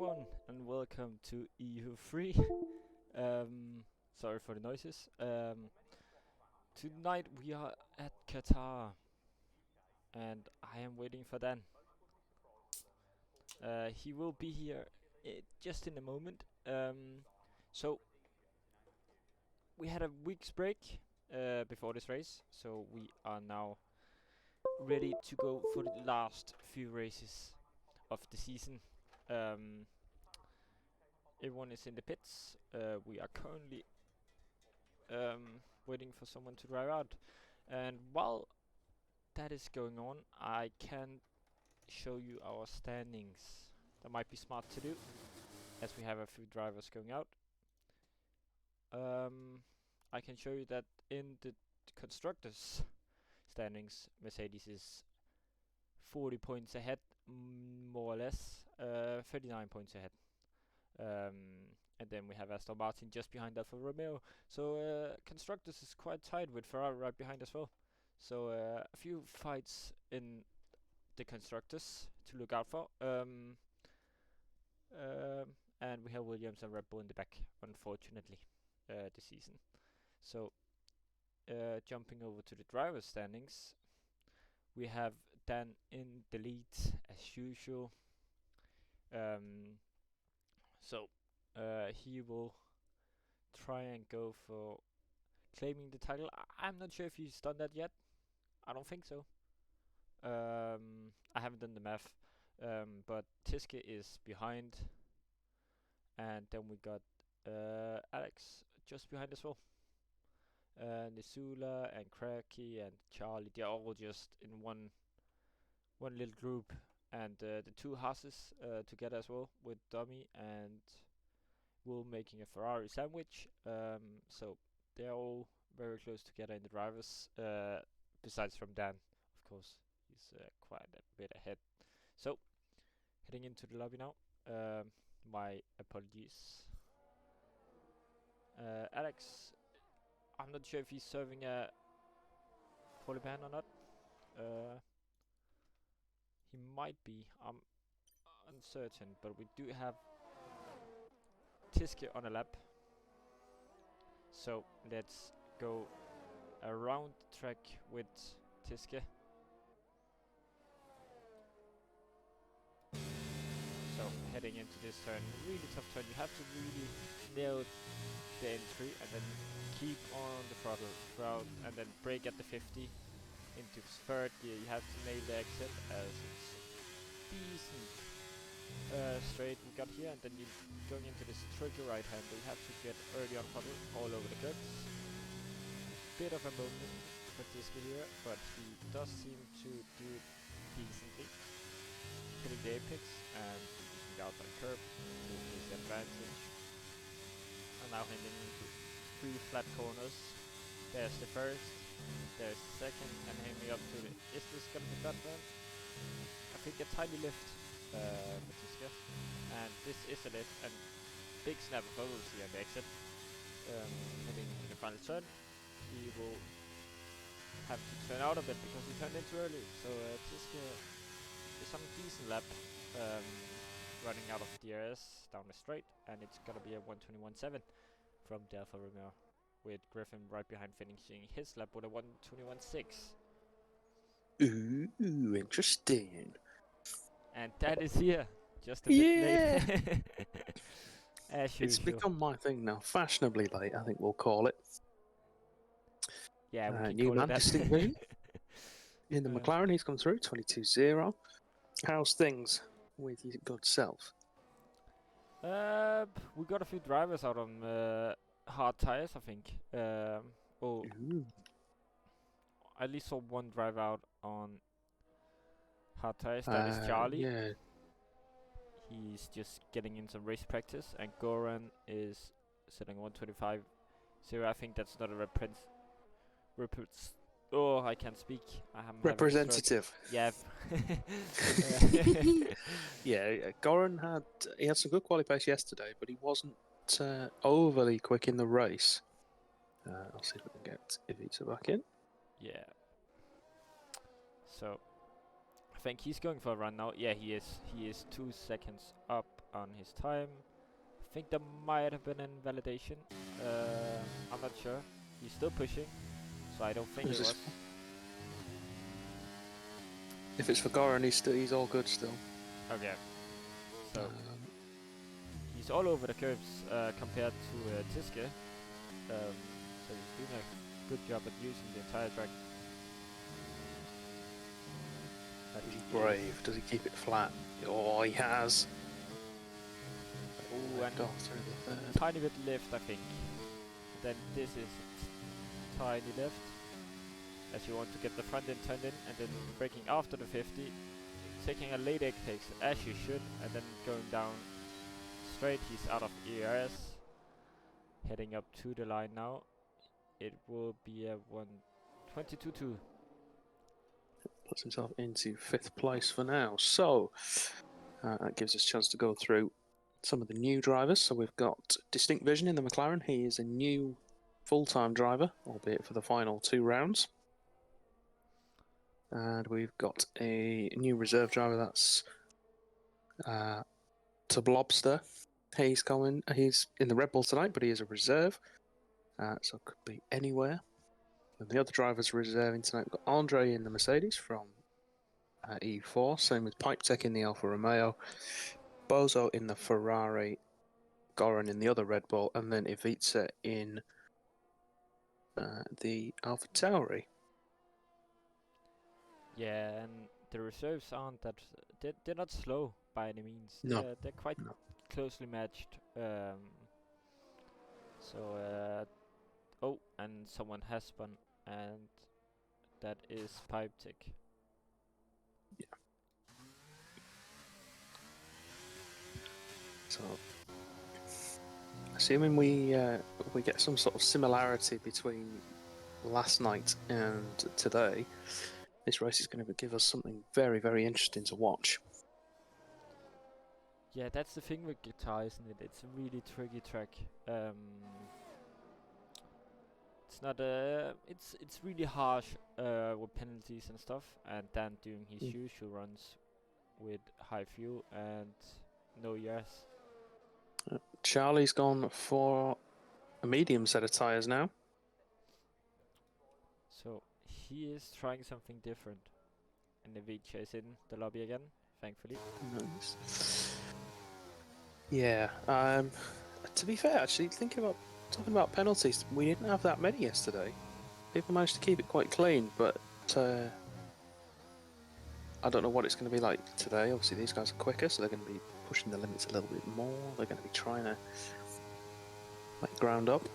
everyone, and welcome to EU3. Sorry for the noises. Tonight we are at Qatar, and I am waiting for Dan. He will be here just in a moment. So we had a week's break before this race, so we are now ready to go for the last few races of the season. Everyone is in the pits. We are currently waiting for someone to drive out. And while that is going on, I can show you our standings. That might be smart to do, as we have a few drivers going out. I can show you that in the constructors standings, Mercedes is 40 points ahead, more or less, 39 points ahead. And then we have Aston Martin just behind Alfa Romeo. So constructors is quite tight with Ferrari right behind as well. So a few fights in the constructors to look out for. And we have Williams and Red Bull in the back, unfortunately, this season. So jumping over to the driver standings, we have Dan in the lead as usual. So he will try and go for claiming the title. I'm not sure if he's done that yet. I don't think so. I haven't done the math. But Tiske is behind. And then we got Alex just behind as well. Nisula and Cracky and Charlie, they're all just in one little group. And the two Haas's together as well with Dummy and Will making a Ferrari sandwich. So they're all very close together in the drivers, besides from Dan, of course. He's quite a bit ahead. So, heading into the lobby now. My apologies. Alex, I'm not sure if he's serving a polyban or not. He might be. I'm uncertain, but we do have Tiske on a lap. So let's go around the track with Tiske. So heading into this turn, really tough turn. You have to really nail the entry and then keep on the throttle throughout and then brake at the 50 into third gear. You have to nail the exit as it's decent straight we got here, and then you're going into this tricky right hand. You have to get early on throttle all over the curbs. Bit of a moment for this here, but he does seem to do it decently. Hitting the apex and using the outside curb to his advantage. And now heading into 3 flat corners. There's the first, there's the second, and heading up to the... Is this gonna be flat one? I think a tiny lift for Tiske. And this is a lift, and big snap of bubbles here on the exit. Heading to the final turn. He will have to turn out a bit because he turned in too early. So Tiske is on a decent lap, running out of DRS down the straight, and it's gonna be a 1:21.7 from the Alfa Romeo, with Griffin right behind finishing his lap with a 1:21.6. Ooh, interesting. And that is here, just a bit late. As It's usual. become my thing now, fashionably late, I think we'll call it. Yeah, we can new call man it that. distinct vision. In the McLaren, he's come through, 22.0. How's things with your good self? We got a few drivers out on hard tires, I think. Ooh. I at least saw one drive out on hard tires. That is Charlie. Yeah. He's just getting in some race practice, and Goran is sitting 1:25.0. I think that's not a oh, I can't speak. Representative. Yeah. Yeah, Goran had some good quali pace yesterday, but he wasn't overly quick in the race. I'll see if we can get Ivica back in. Yeah. So I think he's going for a run now. Yeah, he is. He is 2 seconds up on his time. I think there might have been invalidation. I'm not sure. He's still pushing, so I don't think it Who's this was. for? If it's for Goran, he's all good still. Okay. So Um, he's all over the curves compared to Tiske. So he's doing a good job at using the entire track. But He's he brave. Does he keep it flat? Oh, he has. Ooh, and Go through the third. tiny bit lift, I think. Then this is tiny lift, as you want to get the front end turned in, and then braking after the 50, taking a late exit as you should, and then going down straight. He's out of ERS, heading up to the line now. It will be a 1:22.2. Puts himself into 5th place for now. So that gives us a chance to go through some of the new drivers. So we've got Distinct Vision in the McLaren. He is a new full-time driver, albeit for the final 2 rounds. And we've got a new reserve driver. That's Lobster. He's in the Red Bull tonight, but he is a reserve, so it could be anywhere. And the other drivers reserving tonight, we've got Andre in the Mercedes from EU4, same with Pipe Tech in the Alfa Romeo, Bozo in the Ferrari, Goran in the other Red Bull, and then Ivica in the Alfa Tauri. Yeah, and the reserves aren't that. They're not slow by any means. No. They're quite No. closely matched. Oh, and someone has spun, and that is Pipe Tech. Yeah. So, assuming we get some sort of similarity between last night and today, this race is going to give us something very, very interesting to watch. Yeah, that's the thing with guitar, isn't it? It's a really tricky track. It's not it's really harsh with penalties and stuff, and Dan doing his usual runs with high fuel and no ERS. Charlie's gone for a medium set of tyres now. So he is trying something different. And the Ivica is in the lobby again, thankfully. Nice. Yeah. To be fair, actually, talking about penalties, we didn't have that many yesterday. People managed to keep it quite clean, but I don't know what it's going to be like today. Obviously, these guys are quicker, so they're going to be pushing the limits a little bit more. They're going to be trying to ground up.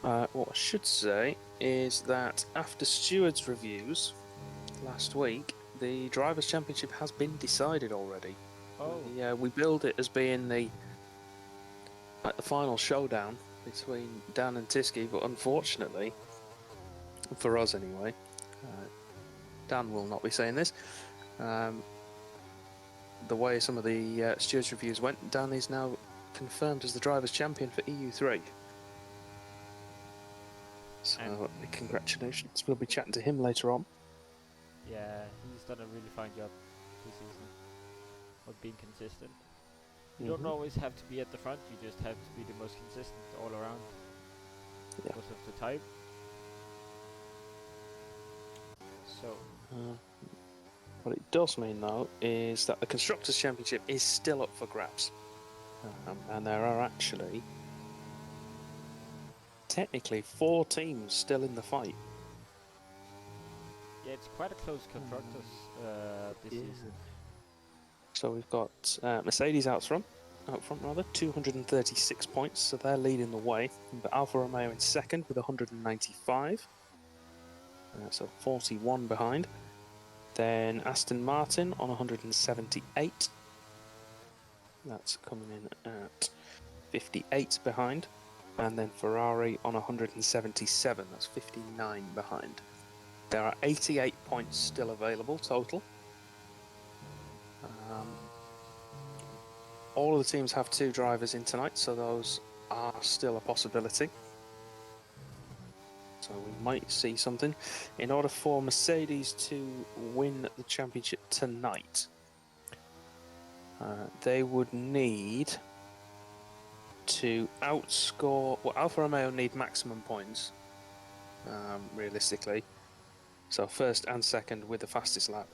What I should say is that after stewards' reviews last week, the Drivers' Championship has been decided already. Oh. We billed it as being the final showdown between Dan and Tiski, but unfortunately, for us anyway, Dan will not be saying this. The way some of the stewards' reviews went, Dan is now confirmed as the Drivers' Champion for EU3. So, congratulations. We'll be chatting to him later on. Yeah, he's done a really fine job this season of being consistent. You don't always have to be at the front, you just have to be the most consistent all around. Yeah. Because of the type. So. What it does mean, though, is that the Constructors' Championship is still up for grabs. And there are actually technically 4 teams still in the fight. Yeah, it's quite a close Constructors this season. So we've got Mercedes out front, 236 points, so they're leading the way. We've got Alfa Romeo in second with 195, so 41 behind. Then Aston Martin on 178. That's coming in at 58 behind. And then Ferrari on 177. That's 59 behind. There are 88 points still available total. All of the teams have 2 drivers in tonight, so those are still a possibility. So we might see something. In order for Mercedes to win the championship tonight, They would need to outscore. Well, Alfa Romeo need maximum points, realistically. So first and second with the fastest lap,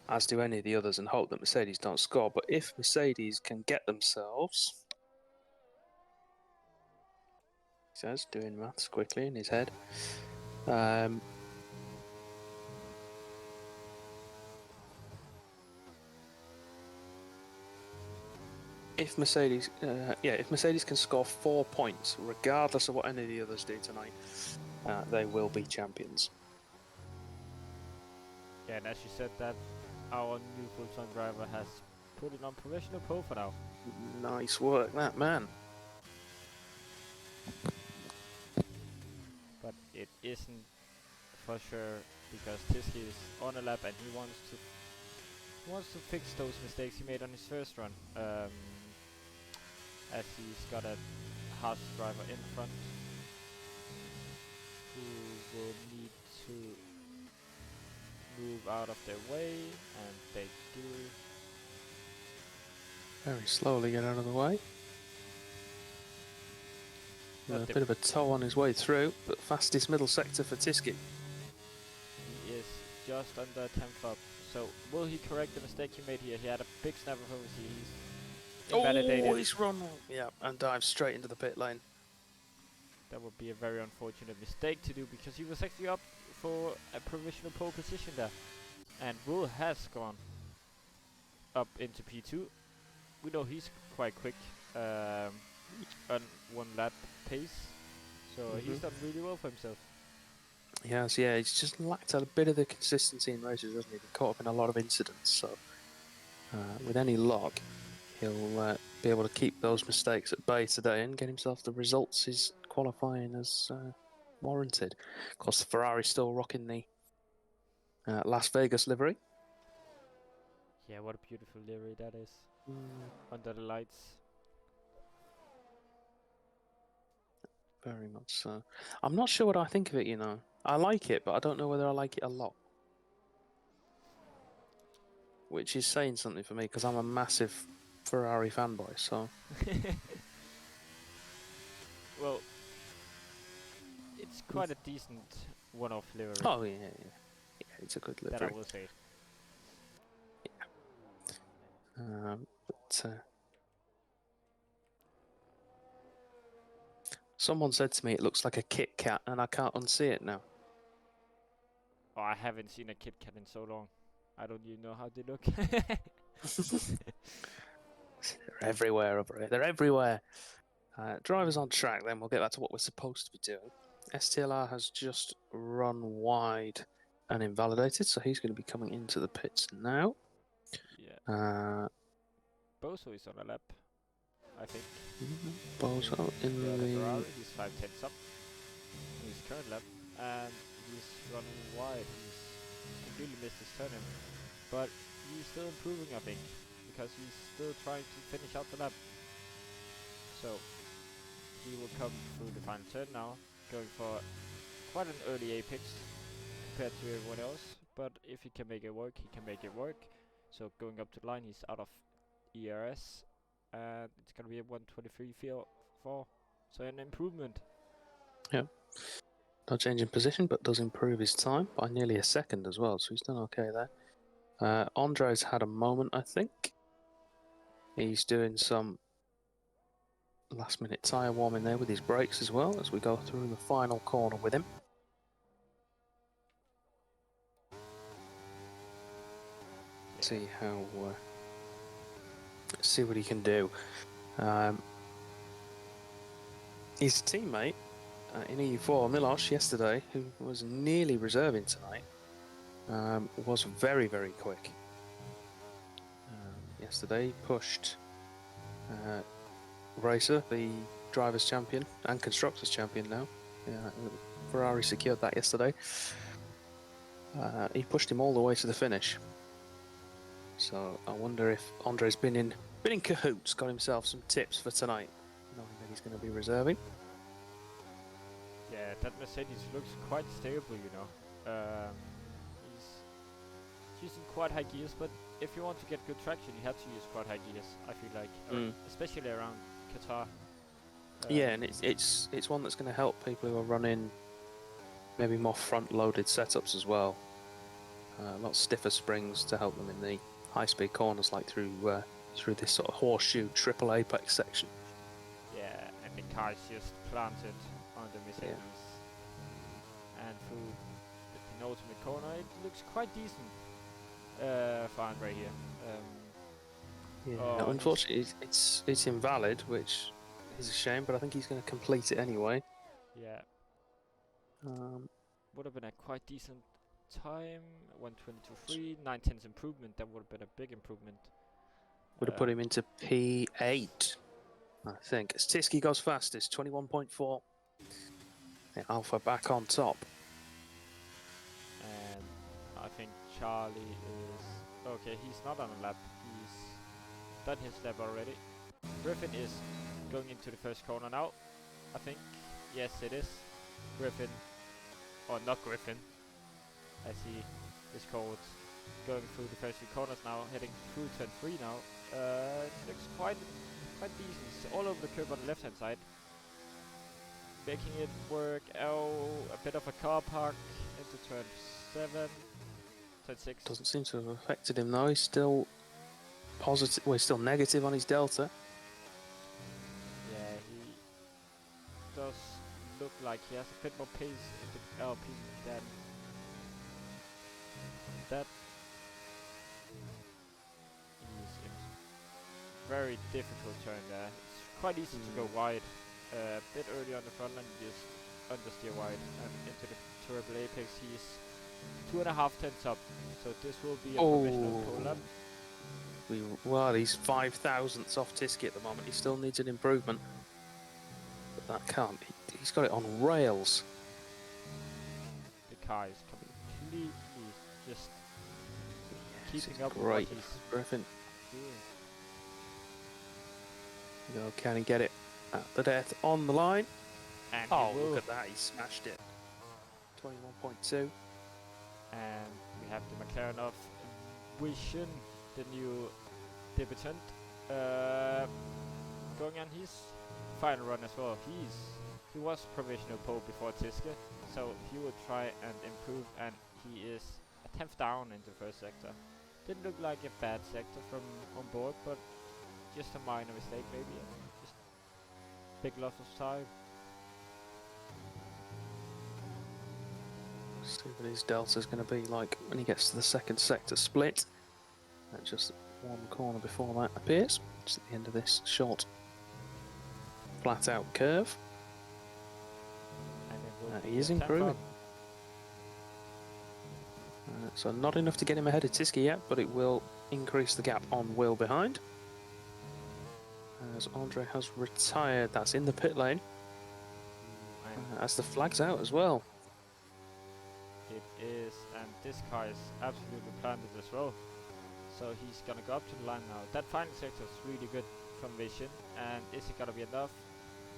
as do any of the others, and hope that Mercedes don't score. But if Mercedes can get themselves, he says, doing maths quickly in his head. If Mercedes can score 4 points, regardless of what any of the others do tonight, they will be champions. Yeah, and as you said that, our new full-time driver has put it on provisional pole for now. Nice work, that man. But it isn't for sure, because Tiski is on a lap and he wants to fix those mistakes he made on his first run. As he's got a harsh driver in front who will need to move out of their way, and they do. Very slowly get out of the way. A bit of a toe on his way through, but fastest middle sector for Tiski. He is just under 10th up. So will he correct the mistake he made here? He had a big snap of overseas. Invalidated. Oh, he's run, yeah, and dives straight into the pit lane. That would be a very unfortunate mistake to do, because he was actually up for a provisional pole position there. And Will has gone up into P2. We know he's quite quick on one lap pace, so he's done really well for himself. Yes, yeah, he's just lacked a bit of the consistency in races, hasn't he? Been caught up in a lot of incidents, so with any luck, he'll be able to keep those mistakes at bay today and get himself the results he's qualifying as warranted. Of course, the Ferrari's still rocking the Las Vegas livery. Yeah, what a beautiful livery that is. Under the lights. Very much so. I'm not sure what I think of it, you know. I like it, but I don't know whether I like it a lot. Which is saying something for me, because I'm a massive Ferrari fanboy, so... Well, it's quite a decent one-off livery. Oh, yeah, it's a good livery. That I will say. Yeah. Someone said to me it looks like a Kit Kat, and I can't unsee it now. Oh, I haven't seen a Kit Kat in so long. I don't even know how they look. They're everywhere over here. They're everywhere. Drivers on track, then we'll get back to what we're supposed to be doing. STLR has just run wide and invalidated, so he's going to be coming into the pits now. Yeah. Boso is on a lap, I think. Boso in the Ferrari, he's 5/10 up in his current lap, and he's running wide. He's completely missed his turn in, but he's still improving, I think, because he's still trying to finish out the lap. So he will come through the final turn now, going for quite an early apex compared to everyone else. But if he can make it work, he can make it work. So going up to the line, he's out of ERS, and it's gonna be a 1:23.4. So an improvement. Yeah. Not changing position, but does improve his time by nearly a second as well, so he's done okay there. Andre's had a moment, I think. He's doing some last-minute tyre warming there with his brakes as well as we go through the final corner with him. See how... see what he can do. His teammate in EU4, Milos, yesterday, who was nearly reserving tonight, was very, very quick. Yesterday, he pushed Racer, the Drivers' Champion, and Constructors' Champion now. Ferrari secured that yesterday. He pushed him all the way to the finish. So I wonder if Andre's been in cahoots, got himself some tips for tonight, knowing that he's going to be reserving. Yeah, that Mercedes looks quite stable, you know. using quite high gears, but if you want to get good traction, you have to use quite high gears. I feel like, especially around Qatar. Yeah, and it's one that's going to help people who are running maybe more front-loaded setups as well. A lot stiffer springs to help them in the high-speed corners, like through this sort of horseshoe triple apex section. Yeah, and the car is just planted on the Mercedes, and through the penultimate corner, it looks quite decent for Andre here. Yeah, unfortunately, it's invalid, which is a shame. But I think he's going to complete it anyway. Yeah. Would have been a quite decent time. 1:22.3, 9/10 improvement. That would have been a big improvement. Would have put him into P8, I think. Stiski goes fastest, 21.4. Yeah, Alpha back on top. And I think Charlie is okay. He's not on a lap. He's done his lap already. Griffin is going into the first corner now. I think. Yes, it is. Griffin, or not Griffin, as he is called, going through the first few corners now, heading through turn 3 now. It looks quite decent. It's all over the curve on the left hand side, making it work. Oh, a bit of a car park into turn 7, turn 6. Doesn't seem to have affected him though. He's still positive. Well, he's still negative on his delta. Yeah, he does look like he has a bit more pace in the LP than that. He's in very difficult turn there. It's quite easy to go wide. A bit early on the front line, just understeer wide and into the triple apex. He's 2.5 tenths up, so this will be a provisional pole lap. Well, he's 5 thousandths off Tiski at the moment. He still needs an improvement, but that can't. He's got it on rails. The car is completely just keeping up with what he's Griffin. doing. Go, can he get it at the death on the line? And look at that, he smashed it. 21.2. And we have the McLaren of Vision, the new debutant, going on his final run as well. He was provisional pole before Tiske, so he will try and improve, and he is a 10th down in the first sector. Didn't look like a bad sector from on board, but just a minor mistake maybe, just big loss of time. See what his delta's going to be like when he gets to the second sector split. And just one corner before that appears, just at the end of this short flat out curve. And he is improving. So not enough to get him ahead of Tiski yet, but it will increase the gap on Will behind. As Andre has retired, that's in the pit lane. As the flag's out as well. It is, and this car is absolutely planted as well. So he's gonna go up to the line now. That final sector is really good from Vision, and is it gonna be enough?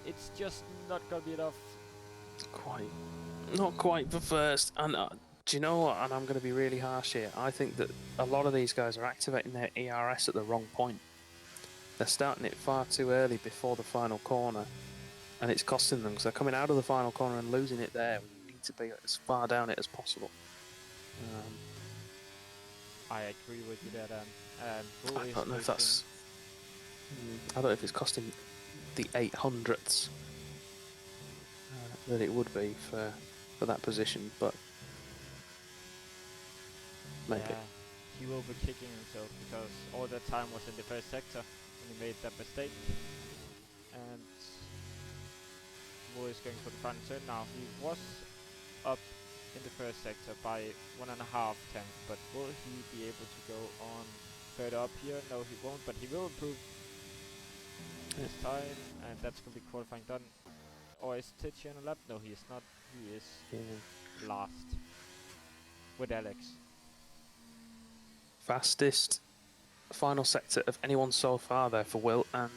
It's just not gonna be enough. Not quite for first. And do you know what? And I'm going to be really harsh here. I think that a lot of these guys are activating their ERS at the wrong point. They're starting it far too early before the final corner, and it's costing them because they're coming out of the final corner and losing it there. We need to be as far down it as possible. I agree with you there, Dan. I don't know if that's. I don't know if it's costing the 800ths that it would be for that position, but maybe. Yeah, he will be kicking himself because all that time was in the first sector when he made that mistake. And Mo is going for the final turn now. He was up in the first sector by 1.5 tenths, but will he be able to go on further up here? No, he won't, but he will improve his time, and that's going to be qualifying done. Or is Titchy on a lap? No, he is not. He is last with Alex. Fastest final sector of anyone so far there for Will, and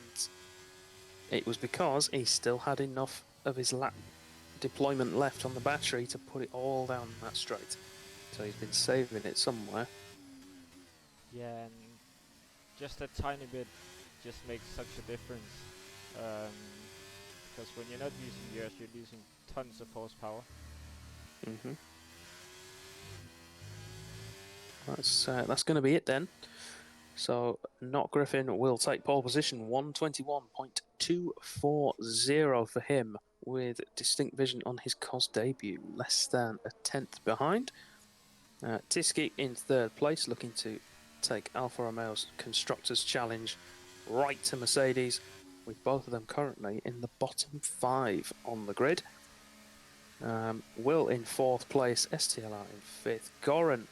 it was because he still had enough of his lap deployment left on the battery to put it all down that straight. So he's been saving it somewhere. Yeah, and just a tiny bit just makes such a difference. Um, because when you're not using gears, you're losing tons of horsepower. Mm-hmm. That's going to be it then. So Not Griffin will take pole position, 121.240 for him, with distinct vision on his COS debut, less than a tenth behind. Tiski in third place, looking to take Alfa Romeo's Constructors' Challenge right to Mercedes, with both of them currently in the bottom 5 on the grid. Will in fourth place, STLR in fifth, Goran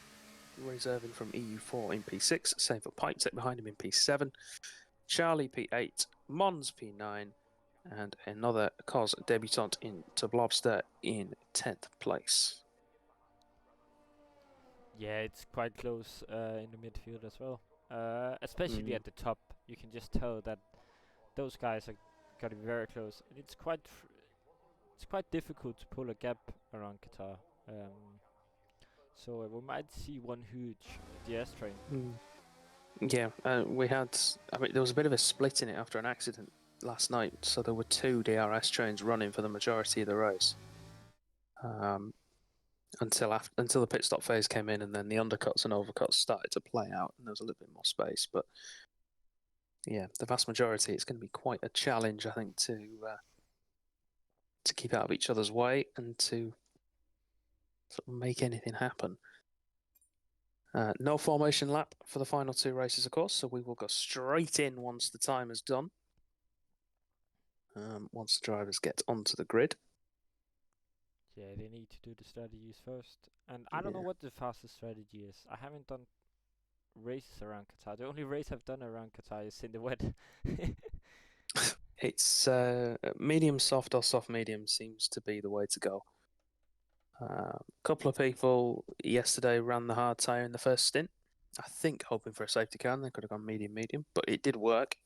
reserving from EU4 in P6, same for Pipetech behind him in P7, Charlie P8, Mons P9, and another COS debutant in Toblobster in 10th place. Yeah, it's quite close in the midfield as well. Especially at the top, you can just tell that those guys are getting very close, and it's quite difficult to pull a gap around Qatar. So we might see one huge DS train. Yeah, we had. I mean, there was a bit of a split in it after an accident last night, so there were 2 DRS trains running for the majority of the race. Until the pit stop phase came in, and then the undercuts and overcuts started to play out, and there was a little bit more space. But yeah, the vast majority, it's going to be quite a challenge, I think, to keep out of each other's way and to sort of make anything happen. No formation lap for the final 2 races, of course, so we will go straight in once the time is done. Once the drivers get onto the grid. Yeah, they need to do the strategies first. And I don't know what the fastest strategy is. I haven't done races around Qatar. The only race I've done around Qatar is in the wet. It's medium soft or soft medium seems to be the way to go. A couple of people yesterday ran the hard tyre in the first stint. I think hoping for a safety car, and they could have gone medium medium, but it did work.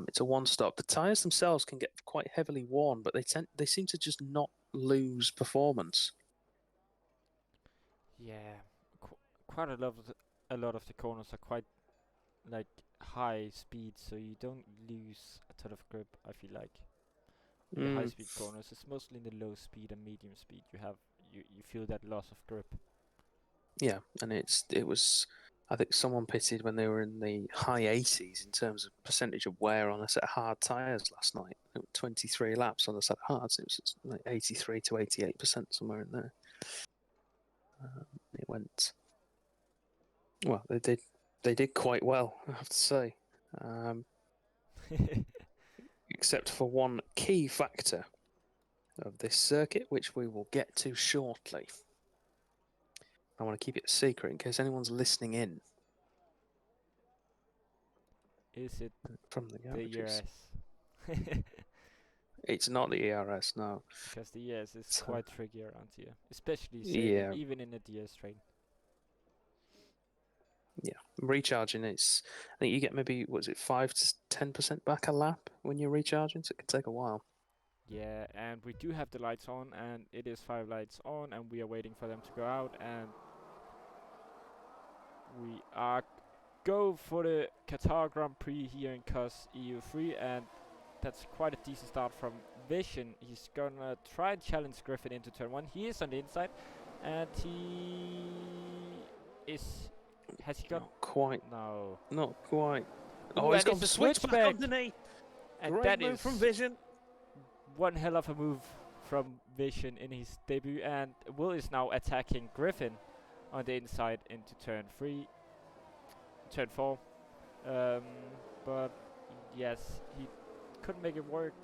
It's a one-stop. The tyres themselves can get quite heavily worn, but they seem to just not lose performance. Yeah, quite a lot of the corners are quite like high speed, so you don't lose a ton of grip. I feel like in the high speed corners, it's mostly in the low speed and medium speed you feel that loss of grip. Yeah, and it was. I think someone pitted when they were in the high 80s in terms of percentage of wear on a set of hard tyres last night. 23 laps on a set of hards. It was like 83 to 88%, somewhere in there. It went well. They did quite well, I have to say, except for one key factor of this circuit, which we will get to shortly. I want to keep it a secret in case anyone's listening in. Is it From the garages. ERS? It's not the ERS, no. Because the ERS is quite tricky around here, especially even in a DS train. Yeah, recharging I think you get maybe 5 to 10% back a lap when you're recharging, so it can take a while. Yeah, and we do have the lights on, and it is 5 lights on, and we are waiting for them to go out, and we are go for the Qatar Grand Prix here in COS EU3, and that's quite a decent start from Vision. He's gonna try and challenge Griffin into turn 1. He is on the inside, and he is. Has he gone? Not quite. No. Not quite. Ooh, He's gone to switch back underneath. And Great that move is from Vision. one hell of a move from Vision in his debut, and Will is now attacking Griffin on the inside into turn 4. But yes, he couldn't make it work.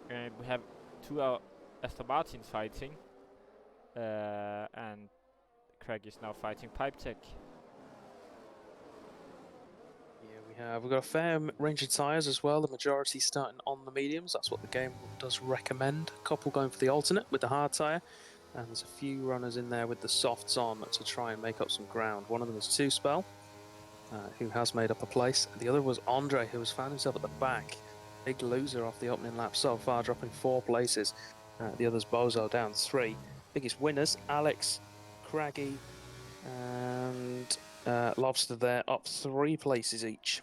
And we have 2 Aston Martins fighting, and Craig is now fighting Pipetech. Yeah, we've got a fair range of tyres as well. The majority starting on the mediums. That's what the game does recommend. A couple going for the alternate with the hard tyre. And there's a few runners in there with the softs on to try and make up some ground. One of them is Two Spell, who has made up a place. The other was Andre, who has found himself at the back. Big loser off the opening lap so far, dropping 4 places. The other's Bozo down 3. Biggest winners, Alex, Craggy, And Lobster there up 3 places each.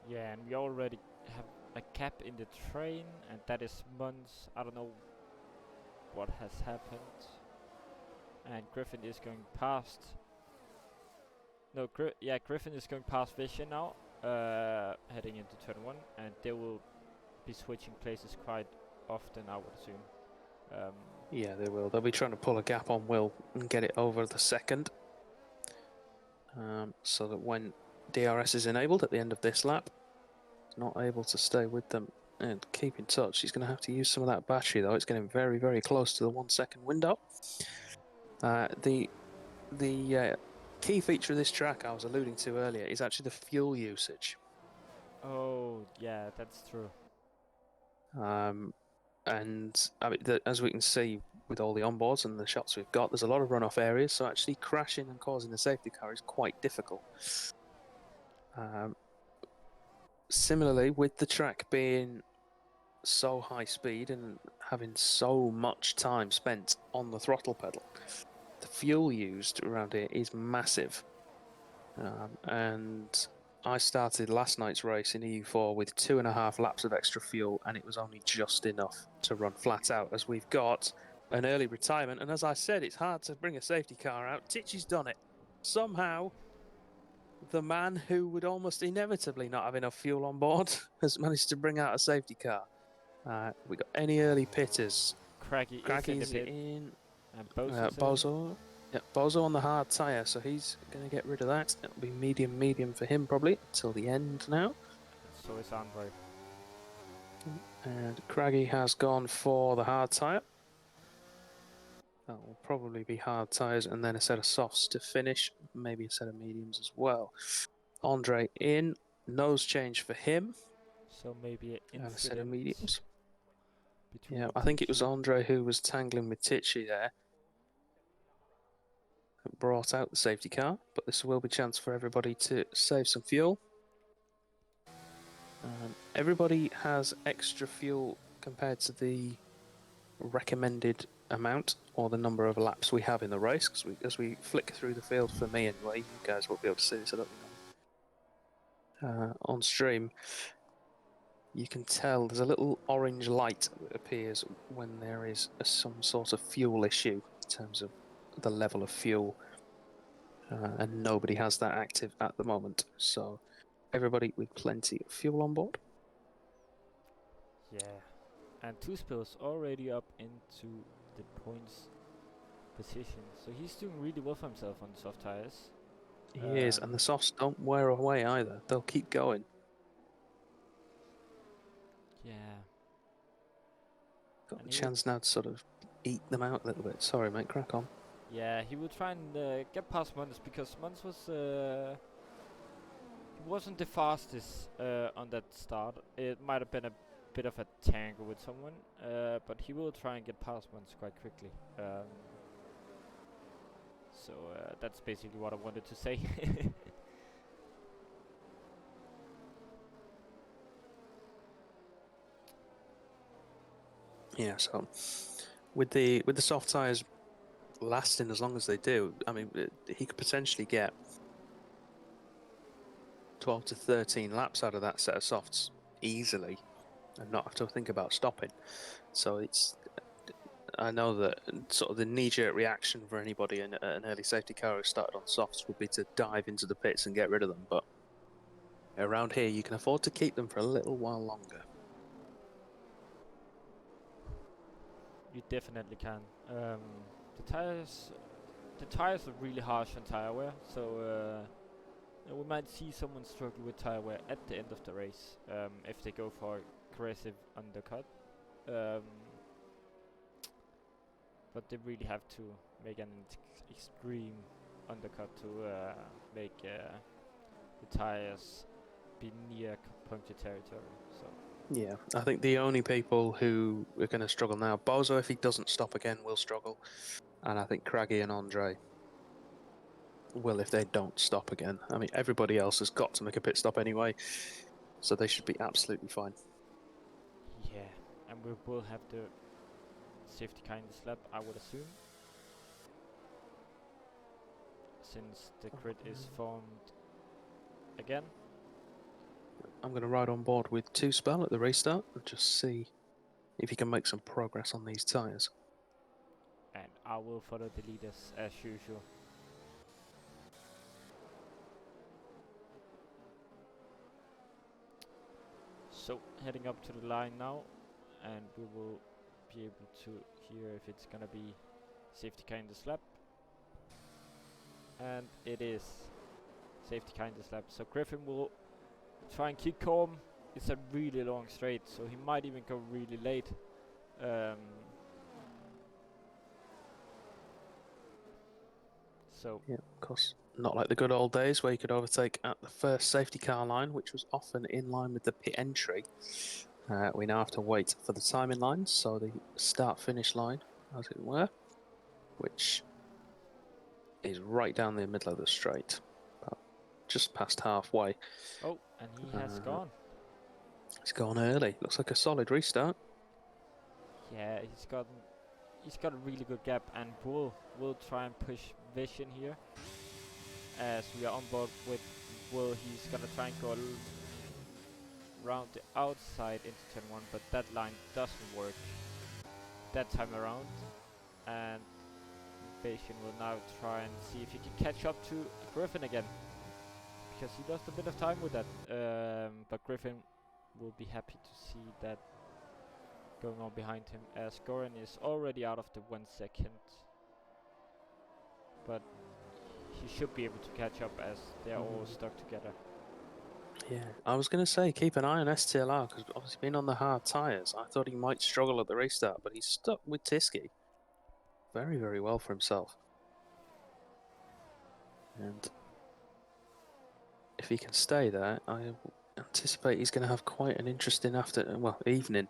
Yeah, and we already have a gap in the train, and that is months. I don't know what has happened. And Griffin is going past. No, Griffin is going past Vision now, heading into turn 1, and they will be switching places quite often, I would assume. Yeah, they will. They'll be trying to pull a gap on Will and get it over the second. So that when DRS is enabled at the end of this lap, it's not able to stay with them and keep in touch. He's going to have to use some of that battery, though. It's getting very, very close to the 1 second window. The key feature of this track I was alluding to earlier is actually the fuel usage. Oh, yeah, that's true. And I mean, as we can see with all the onboards and the shots we've got, there's a lot of runoff areas, so actually crashing and causing a safety car is quite difficult. Similarly, with the track being so high speed and having so much time spent on the throttle pedal, the fuel used around here is massive. And I started last night's race in EU4 with 2.5 laps of extra fuel, and it was only just enough to run flat out, as we've got an early retirement. And as I said, it's hard to bring a safety car out. Tichy's done it. Somehow, the man who would almost inevitably not have enough fuel on board has managed to bring out a safety car. We got any early pitters? Craggy's in. And Bozo's Bozo. Yeah, Bozo on the hard tyre, so he's going to get rid of that. It'll be medium for him probably until the end now. So is Andre. And Craggy has gone for the hard tyre. That will probably be hard tyres and then a set of softs to finish, maybe a set of mediums as well. Andre in, nose change for him. So maybe an And a set of mediums. Between Yeah, I think it was Andre who was tangling with Tichy there. Brought out the safety car, but this will be a chance for everybody to save some fuel. Everybody has extra fuel compared to the recommended amount or the number of laps we have in the race, because as we flick through the field, for me anyway, you guys won't be able to see this, I don't know. On stream, you can tell there's a little orange light that appears when there is some sort of fuel issue in terms of the level of fuel, and nobody has that active at the moment, so everybody with plenty of fuel on board. Yeah, and Two Spill's already up into the points position, so he's doing really well for himself on the soft tires. He is, and the softs don't wear away either. They'll keep going. Yeah. Got the chance now to sort of eat them out a little bit. Sorry, mate, crack on. Yeah, he will try and get past Mons, because Mons was he wasn't the fastest on that start. It might have been a bit of a tangle with someone, but he will try and get past Mons quite quickly. So that's basically what I wanted to say. Yeah, so with the soft tires lasting as long as they do, I mean, he could potentially get 12 to 13 laps out of that set of softs easily and not have to think about stopping. So it's, I know that sort of the knee-jerk reaction for anybody in an early safety car who started on softs would be to dive into the pits and get rid of them, but around here you can afford to keep them for a little while longer. You definitely can. The tires are really harsh on tire wear, so we might see someone struggle with tire wear at the end of the race if they go for aggressive undercut. But they really have to make an extreme undercut to make the tires be near puncture territory. So. Yeah, I think the only people who are going to struggle now, Bozo, if he doesn't stop again, will struggle. And I think Craggy and Andre will if they don't stop again. I mean, everybody else has got to make a pit stop anyway, so they should be absolutely fine. Yeah, and we will have the safety car in this lap, I would assume. since the grid is formed again. I'm going to ride on board with 2Spell at the restart and just see if he can make some progress on these tyres. And I will follow the leaders as usual. So heading up to the line now, and we will be able to hear if it's gonna be safety car in the slap. And it is safety car in the slap. So Griffin will try and keep calm. It's a really long straight, so he might even go really late. So yeah, of course, not like the good old days where you could overtake at the first safety car line, which was often in line with the pit entry. We now have to wait for the timing lines, so the start-finish line, as it were, which is right down the middle of the straight, about just past halfway. oh, and he has gone. He's gone early. Looks like a solid restart. Yeah, he's got a really good gap, and will try and push Vision here. As we are on board with Will, he's gonna try and go around the outside into turn 1, but that line doesn't work that time around. And Vision will now try and see if he can catch up to Griffin again, because he lost a bit of time with that. But Griffin will be happy to see that going on behind him, as Goran is already out of the 1 second. But he should be able to catch up, as they're all stuck together. Yeah, I was going to say keep an eye on STLR, because obviously being on the hard tyres, I thought he might struggle at the restart, but he's stuck with Tisky very, very well for himself. And if he can stay there, I anticipate he's going to have quite an interesting evening.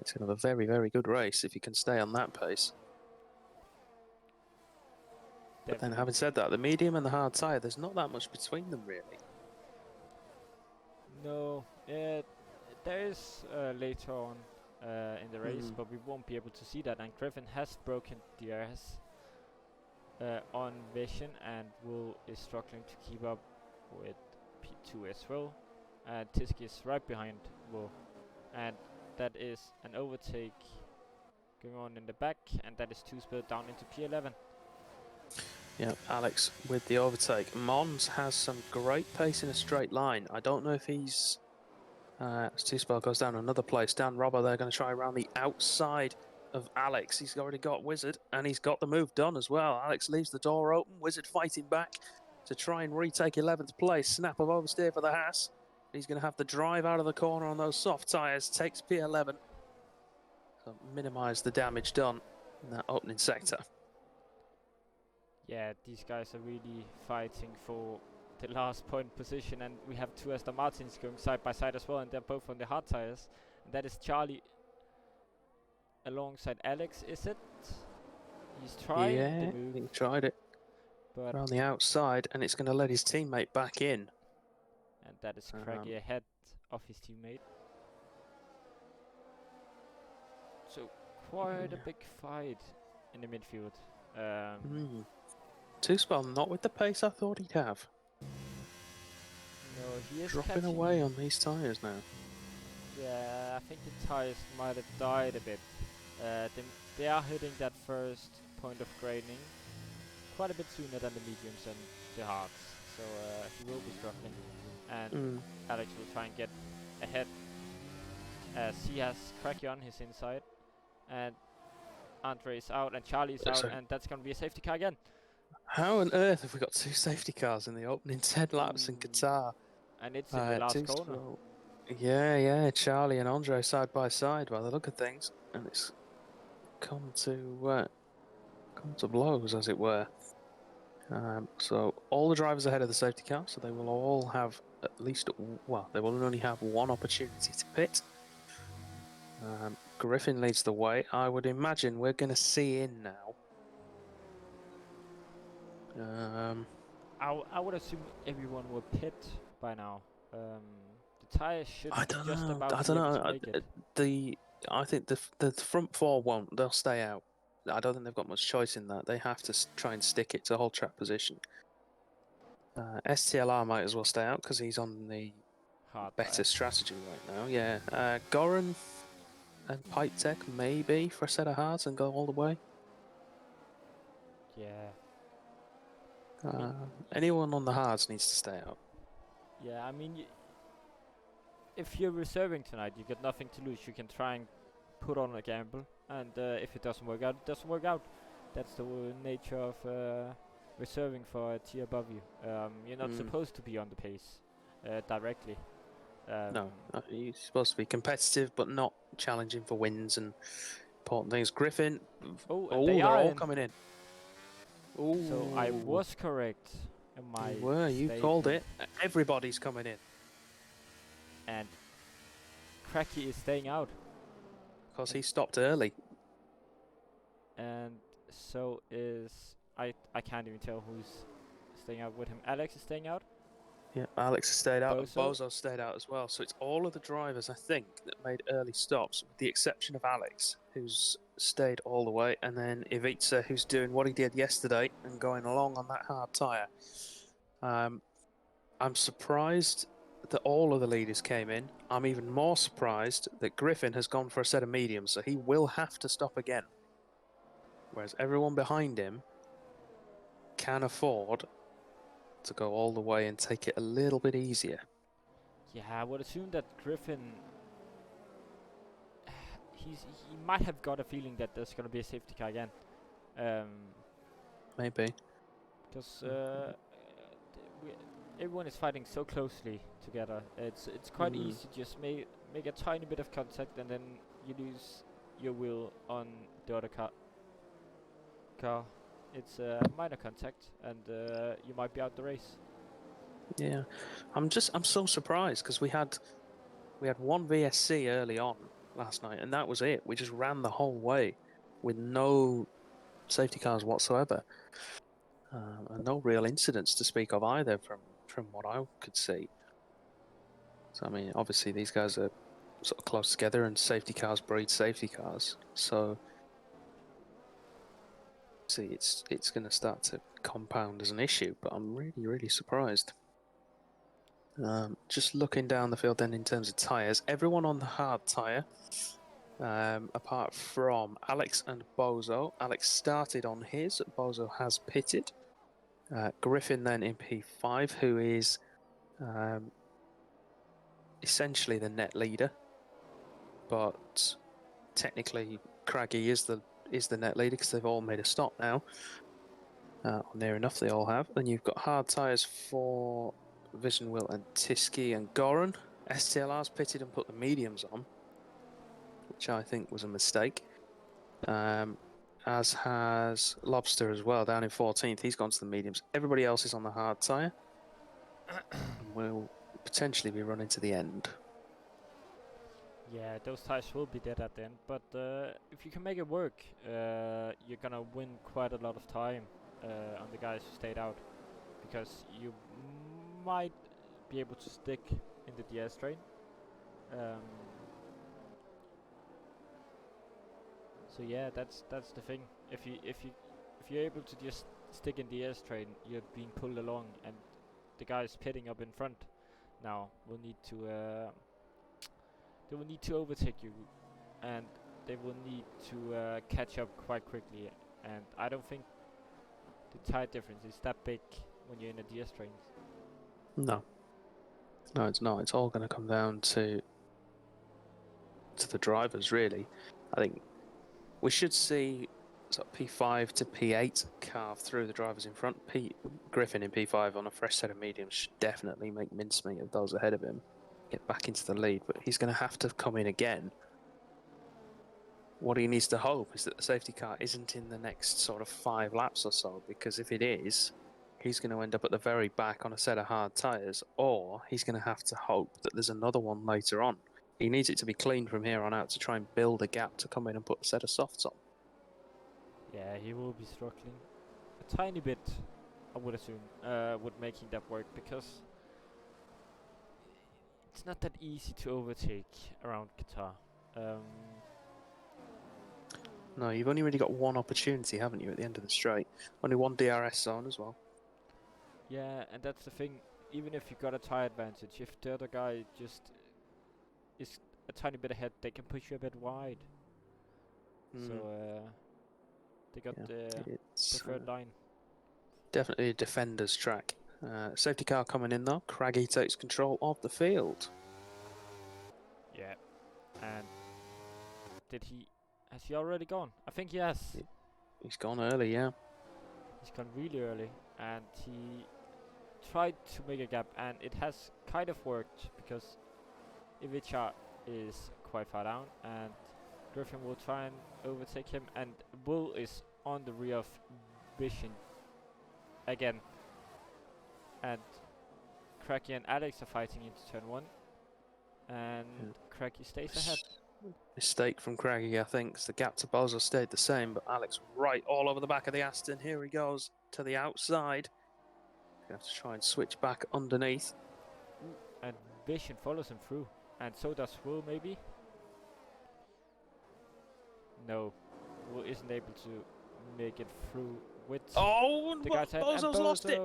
It's going to have a very, very good race if he can stay on that pace. But then, having said that, the medium and the hard tyre, there's not that much between them, really. No, there is later on in the race, but we won't be able to see that. And Griffin has broken DRS on Vision, and Will is struggling to keep up with P2 as well. And Tisky is right behind Will, and that is an overtake going on in the back, and that is 2Spell down into P11. Yeah, Alex with the overtake. Mons has some great pace in a straight line. I don't know if he's... as 2Spell goes down another place. Dan Robber, they're going to try around the outside of Alex. He's already got Wizard, and he's got the move done as well. Alex leaves the door open. Wizard fighting back to try and retake 11th place. Snap of oversteer for the Haas. He's going to have the drive out of the corner on those soft tyres. Takes P11. So minimise the damage done in that opening sector. Yeah, these guys are really fighting for the last point position, and we have two Aston Martins going side by side as well, and they're both on the hard tires. And that is Charlie alongside Alex, is it? He's trying the move. He tried it. But around the outside, and it's going to let his teammate back in. And that is Craigie ahead of his teammate. So quite a big fight in the midfield. 2Spell not with the pace I thought he'd have. No, he is dropping away on these tyres now. Yeah, I think the tyres might have died a bit. They are hitting that first point of grading quite a bit sooner than the mediums and the hards. So he will be struggling. And Alex will try and get ahead, as he has Craigie on his inside. And Andre is out and Charlie's out, and that's going to be a safety car again. How on earth have we got two safety cars in the opening 10 laps in Qatar? And it's in the last corner. Yeah, Charlie and Andre side by side by the look of things. And it's come to blows, as it were. So all the drivers ahead of the safety car, so they will all have at least, they will only have one opportunity to pit. Griffin leads the way. I would imagine we're going to see in now. I would assume everyone will pit by now. The tyres should just about be able to make it. I think the front four won't. They'll stay out. I don't think they've got much choice in that. They have to try and stick it to whole track position. STLR might as well stay out because he's on the Hard better tire. strategy right now. Yeah, Goran and Pipe Tech maybe for a set of hards and go all the way. Yeah. I mean, Anyone on the hards needs to stay out. yeah, I mean, if you're reserving tonight, you got nothing to lose. You can try and put on a gamble, and if it doesn't work out, it doesn't work out. That's the nature of reserving for a tier above you. You're not supposed to be on the pace directly. No, you're supposed to be competitive, but not challenging for wins and important things. Griffin. Oh, they they're are all in. coming in. So I was correct in my You called it. Everybody's coming in. And Cracky is staying out. Because he stopped early. And so is... I can't even tell who's staying out with him. Alex is staying out? Yeah, Alex has stayed out, and Bozo? Bozo stayed out as well. So it's all of the drivers, I think, that made early stops, with the exception of Alex, who's stayed all the way, and then Ivica, who's doing what he did yesterday and going along on that hard tyre. I'm surprised that all of the leaders came in. I'm even more surprised that Griffin has gone for a set of mediums, so he will have to stop again. Whereas everyone behind him can afford to go all the way and take it a little bit easier. Yeah, I would assume that Griffin... he might have got a feeling that there's gonna be a safety car again. Maybe. Because everyone is fighting so closely together. It's quite easy to just make a tiny bit of contact and then you lose your wheel on the other car. It's a minor contact and you might be out the race. Yeah, I'm so surprised because we had one VSC early on last night and that was it. We just ran the whole way with no safety cars whatsoever, and no real incidents to speak of either from what I could see. So I mean, obviously these guys are sort of close together, and safety cars breed safety cars. So see, it's going to start to compound as an issue. But I'm really surprised. Just looking down the field then in terms of tyres, everyone on the hard tyre, apart from Alex and Bozo. Alex started on his, Bozo has pitted. Griffin then in P5, who is essentially the net leader, but technically Craggy is the net leader because they've all made a stop now. Near enough they all have. Then you've got hard tyres for Vision Will and Tiski and Goran. STLR's pitted and put the mediums on, which I think was a mistake. As has Lobster as well, down in 14th. He's gone to the mediums. Everybody else is on the hard tyre. And will potentially be running to the end. Yeah, those tires will be dead at the end, but if you can make it work, you're gonna win quite a lot of time on the guys who stayed out, because you might be able to stick in the DS train. So yeah, that's the thing. If you're able to just stick in the S train, you're being pulled along, and the guys pitting up in front now will need to they will need to overtake you, and they will need to catch up quite quickly. And I don't think the tire difference is that big when you're in a DS train. No, it's not. It's all going to come down to the drivers, really. I think we should see sort of P5 to P8 carve through the drivers in front. Griffin in P5 on a fresh set of mediums should definitely make mincemeat of those ahead of him, get back into the lead, but he's going to have to come in again. What he needs to hope is that the safety car isn't in the next sort of 5 laps or so, because if it is, he's going to end up at the very back on a set of hard tyres, or he's going to have to hope that there's another one later on. He needs it to be clean from here on out to try and build a gap to come in and put a set of softs on. Yeah, he will be struggling a tiny bit, I would assume, with making that work, because it's not that easy to overtake around Qatar. No, you've only really got one opportunity, haven't you, at the end of the straight? Only one DRS zone as well. Yeah, and that's the thing. Even if you got a tire advantage, if the other guy just is a tiny bit ahead, they can push you a bit wide. So they got Yeah, the it's preferred line. definitely a defender's track. Safety car coming in though. Craggy takes control of the field. Yeah, and has he already gone? I think he has. He's gone early, yeah. He's gone really early, and he tried to make a gap, and it has kind of worked because Ivica is quite far down, and Griffin will try and overtake him, and Bull is on the rear of Vision again, and Cracky and Alex are fighting into turn 1, and Cracky stays ahead. Mistake from Craggy, I think. The gap to Bozo stayed the same, but Alex right all over the back of the Aston. Here he goes to the outside. Gonna have to try and switch back underneath. And Vision follows him through, and so does Will, maybe? No, Will isn't able to make it through with the guy's head, and Bozo's lost it!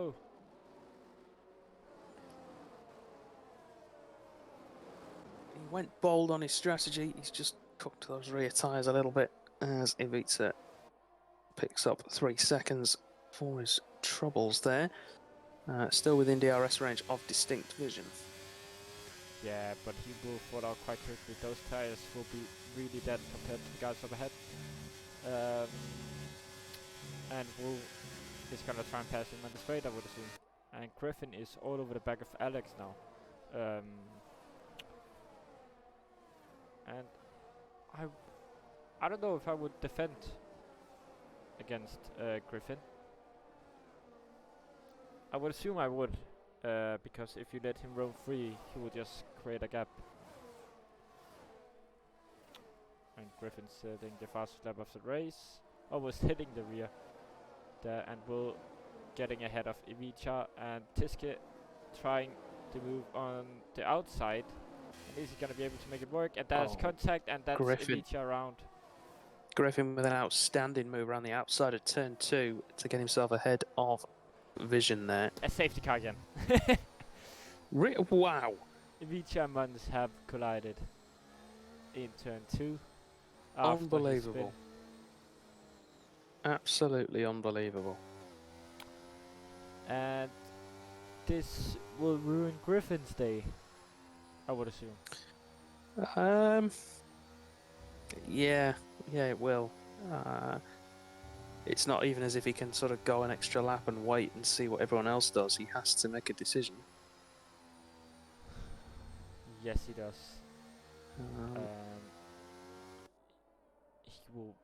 He went bold on his strategy. He's just cooked those rear tyres a little bit as Ivica picks up 3 seconds for his troubles there. Still within DRS range of distinct vision. Yeah, but he will fall out quite quickly. Those tires will be really dead compared to the guys up ahead. And Will is gonna try and pass him on the straight, I would assume. And Griffin is all over the back of Alex now. And I don't know if I would defend against Griffin. I would assume I would, because if you let him roam free, he will just create a gap. And Griffin's setting the fastest lap of the race, almost hitting the rear there, and Will getting ahead of Ivica, and Tiske trying to move on the outside. Is he gonna be able to make it work? And that's contact, and that's Ivica around. Griffin with an outstanding move around the outside of turn 2 to get himself ahead of Vision there. A safety car again. Wow! Ivica and Mons have collided in turn 2. Unbelievable. Absolutely unbelievable. And this will ruin Griffin's day, I would assume. Yeah, it will. It's not even as if he can sort of go an extra lap and wait and see what everyone else does. He has to make a decision. Yes, he does. He will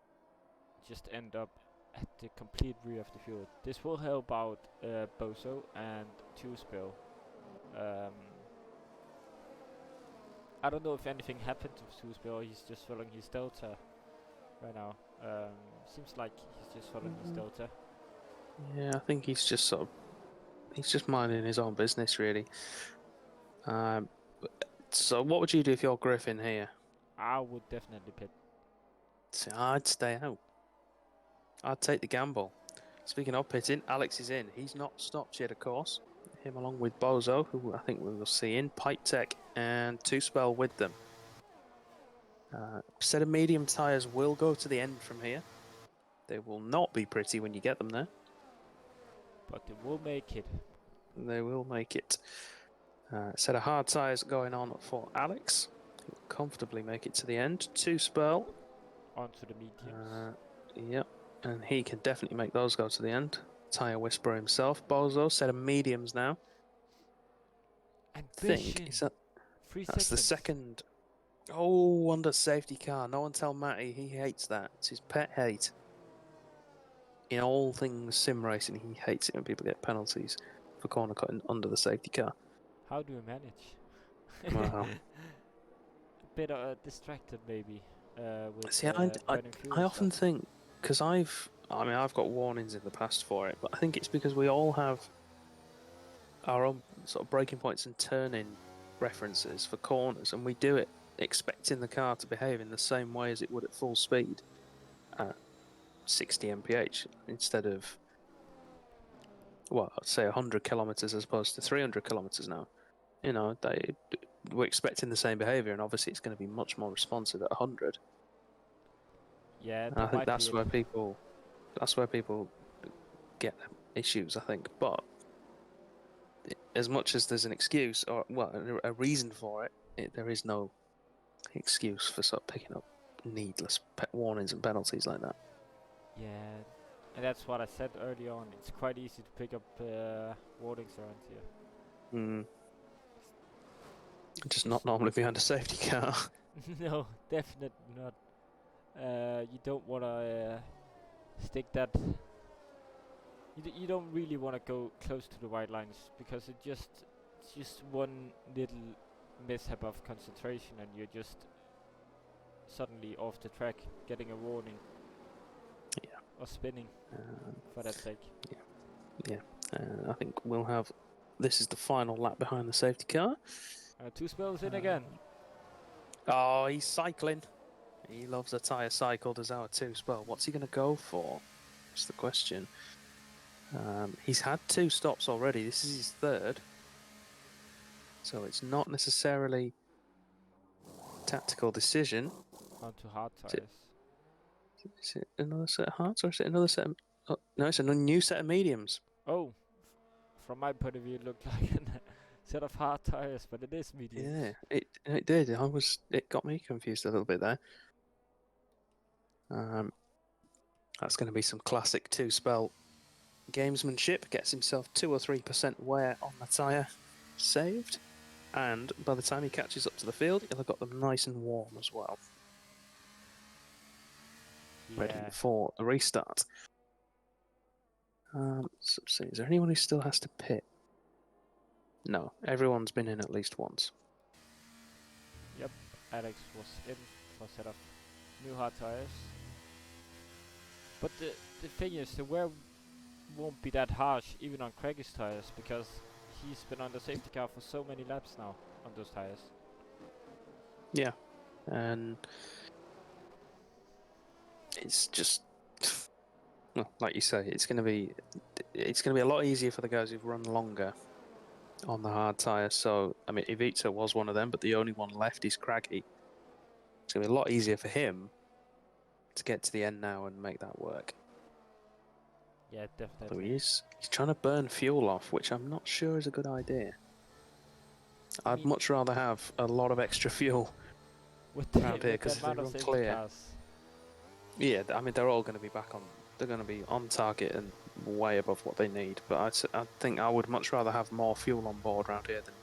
just end up at the complete rear of the field. This will help out Bozo and Two-Spill. I don't know if anything happened to Two-Spill, or he's just following his delta right now. Seems like he's just following his delta. Yeah, I think he's just he's just minding his own business, really. So what would you do if you're Griffin here? I would definitely pit. See, I'd stay out. I'd take the gamble. Speaking of pitting, Alex is in. He's not stopped yet, of course. Him along with Bozo, who I think we will see in, Pipe Tech, and Two-Spell with them. Set of medium tyres will go to the end from here. They will not be pretty when you get them there. But they will make it. They will make it. Set of hard tyres going on for Alex. He'll comfortably make it to the end. Two-Spell. Onto the mediums. Yep, and he can definitely make those go to the end. Tyre Whisperer himself. Bozo, set of mediums now. And that's the second. Oh, under safety car. No one tell Matty. He hates that. It's his pet hate. In all things sim racing, he hates it when people get penalties for corner cutting under the safety car. How do you manage? Wow. A bit distracted, maybe. With See, I often think, because I've got warnings in the past for it, but I think it's because we all have our own sort of braking points and turning references for corners, and we do it expecting the car to behave in the same way as it would at full speed. at 60 mph instead of, well, I'd say 100 kilometers as opposed to 300 kilometers now. You know, we're expecting the same behavior, and obviously it's going to be much more responsive at 100. Yeah, And I that think might be that's it. where people get issues, I think. But as much as there's an excuse, or well, a reason for it, there is no excuse for sort of picking up needless warnings and penalties like that. Yeah, and that's what I said early on. It's quite easy to pick up warnings around here. Mm. Just not normally behind a safety car. No, definitely not. You don't want to stick that. You don't really want to go close to the white lines because it's just one little mishap of concentration and you're just suddenly off the track, getting a warning. Yeah. Or spinning, for that sake. Yeah. I think we'll have. This is the final lap behind the safety car. 2 spells in again. Oh, he's cycling. He loves a tyre cycle, does our 2 spell. What's he going to go for? That's the question. He's had 2 stops already. This is his 3rd. So it's not necessarily a tactical decision. Onto hard tires. Is it another set of hards or is it another set of... Oh, no, it's a new set of mediums. Oh, from my point of view, it looked like a set of hard tires, but it is mediums. Yeah, it did. It got me confused a little bit there. That's going to be some classic 2-spell gamesmanship. Gets himself 2 or 3% wear on the tyre saved, and by the time he catches up to the field, he'll have got them nice and warm as well. Yeah. Ready for the restart. Let's see, is there anyone who still has to pit? No, everyone's been in at least once. Yep, Alex was in for a set of new hard tires. But the thing is, the wear won't be that harsh even on Craig's tires because he's been on the safety car for so many laps now on those tires. Yeah, and it's just, well, like you say, it's going to be a lot easier for the guys who've run longer on the hard tyre. So, I mean, Ivica was one of them, but the only one left is Craggy. It's going to be a lot easier for him to get to the end now and make that work. Yeah, So definitely. he's trying to burn fuel off, which I'm not sure is a good idea. I'd much rather have a lot of extra fuel around here because if they run clear, cars. yeah, I mean they're all going to be back on. They're going to be on target and way above what they need. But I think I would much rather have more fuel on board around here than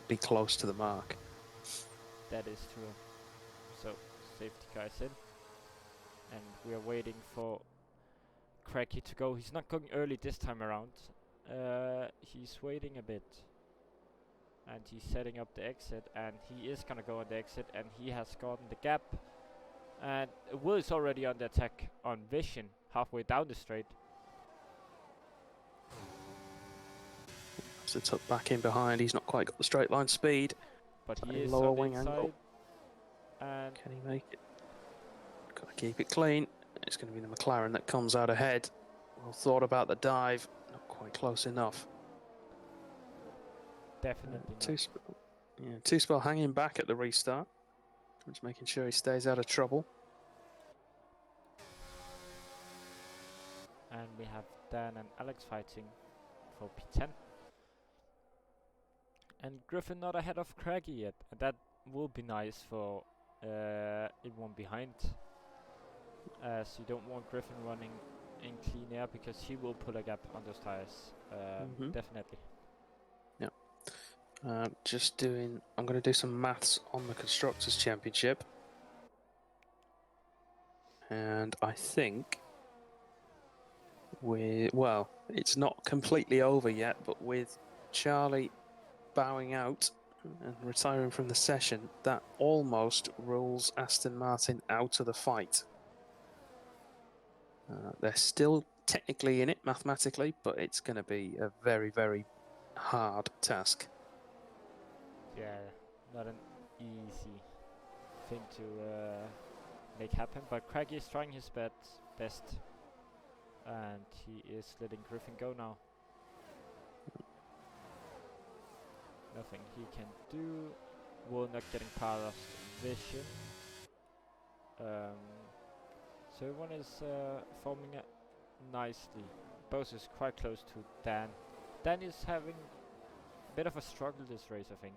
be close to the mark. That is true. So safety car is in, and we are waiting for Cracky to go. He's not going early this time around. He's waiting a bit. And he's setting up the exit, and he is gonna go on the exit, and he has gotten the gap. And Will is already on the attack on Vision, halfway down the straight. So tuck back in behind, he's not quite got the straight line speed. But he is lower on the wing inside. angle. And can he make it? Got to keep it clean. It's going to be the McLaren that comes out ahead. Well thought about the dive, not quite close enough. Definitely not. 2-spell hanging back at the restart. Just making sure he stays out of trouble. And we have Dan and Alex fighting for P10. And Griffin not ahead of Craggy yet. And that will be nice for everyone behind. As you don't want Griffin running in clean air because he will pull a gap on those tires. Definitely. Yeah. I'm going to do some maths on the Constructors' Championship. And I think it's not completely over yet, but with Charlie bowing out and retiring from the session, that almost rules Aston Martin out of the fight. They're still technically in it mathematically, but it's going to be a very, very hard task. Yeah, not an easy thing to make happen. But Craggy is trying his best, and he is letting Griffin go now. Nothing he can do. Will not getting past Vision. So everyone is forming nicely. Bose is quite close to Dan. Dan is having a bit of a struggle this race, I think.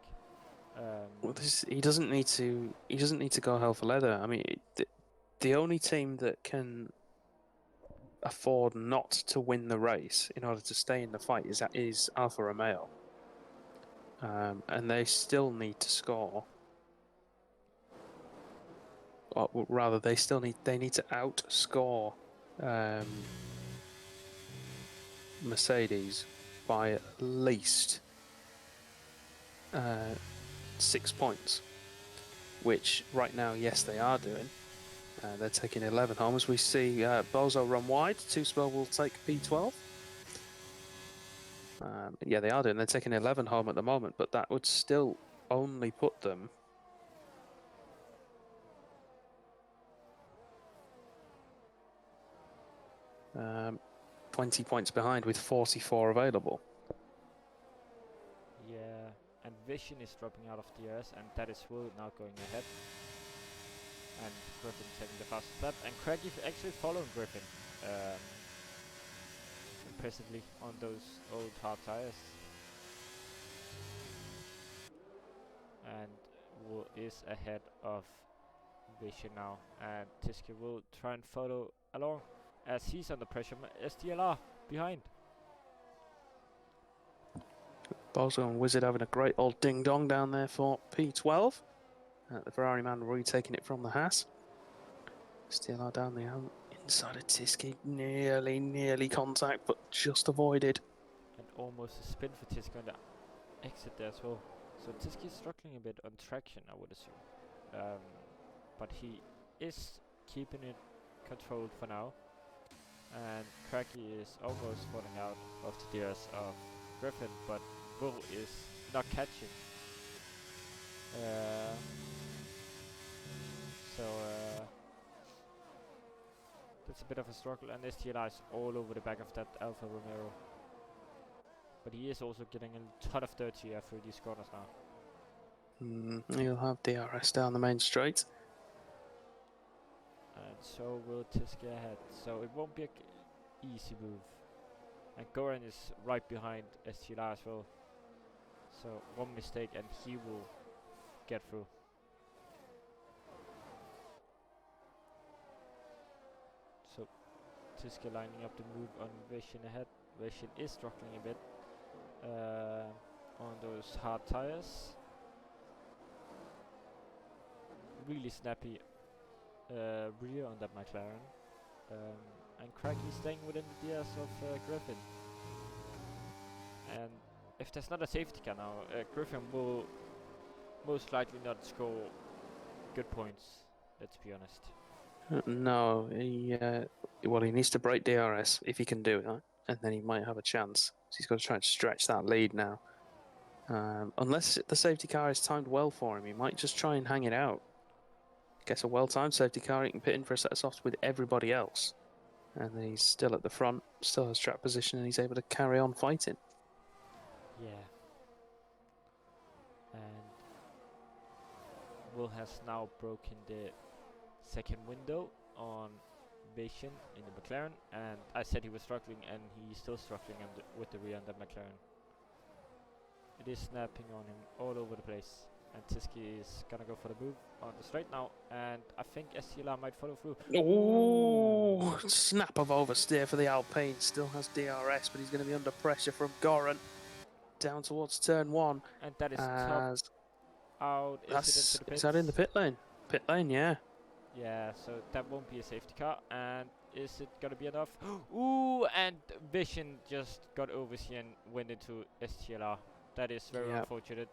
Well, he doesn't need to. He doesn't need to go hell for leather. I mean, the only team that can afford not to win the race in order to stay in the fight is Alfa Romeo, and they still need to score. Or rather, they need to outscore Mercedes by at least 6 points, which right now, yes, they are doing. They're taking 11 home. As we see Bozo run wide, Two-Spell will take P12. Yeah, they are doing. They're taking 11 home at the moment, but that would still only put them 20 points behind with 44 available. Yeah, and Vision is dropping out of DRS, and that is Will now going ahead. And Griffin taking the fast step, and Craggy actually following Griffin impressively on those old hard tires. And Will is ahead of Vision now, and Tiske will try and follow along as he's under pressure. SDLR behind. Bozo and Wizard having a great old ding-dong down there for P12. The Ferrari man retaking it from the Haas. SDLR down the inside of Tiske. Nearly contact, but just avoided. And almost a spin for Tiske on the exit there as well. So Tiske is struggling a bit on traction, I would assume. But he is keeping it controlled for now. And Craggy is almost falling out of the DRS of Griffin, but Will is not catching. So that's a bit of a struggle, and STLI is all over the back of that Alfa Romeo. But he is also getting a ton of dirty air through these corners now. He'll have DRS down the main straight. And so will Tiske ahead, so it won't be an easy move. And Goran is right behind STLI as well. So one mistake and he will get through. So Tiske lining up the move on Vision ahead. Vision is struggling a bit on those hard tires. Really snappy rear on that McLaren. And Craggy staying within the DRS of Griffin. And if there's not a safety car now, Griffin will most likely not score good points, let's be honest. No, he needs to break DRS if he can do it, and then he might have a chance. So he's got to try and stretch that lead now. Unless the safety car is timed well for him, he might just try and hang it out. Gets a well-timed safety car, he can pit in for a set of softs with everybody else. And then he's still at the front, still has track position, and he's able to carry on fighting. Yeah. And Will has now broken the second window on Vision in the McLaren, and I said he was struggling, and he's still struggling with the rear on that McLaren. It is snapping on him all over the place, and Tiske is gonna go for the move on the straight now, and I think STLR might follow through. Oh, snap of oversteer for the Alpine. Still has DRS, but he's going to be under pressure from Goran down towards turn one. And that is top out. Is that in the pit lane? Pit lane, yeah. Yeah, so that won't be a safety car. And is it gonna be enough? Ooh, and Vision just got over here and went into STLR. That is very unfortunate.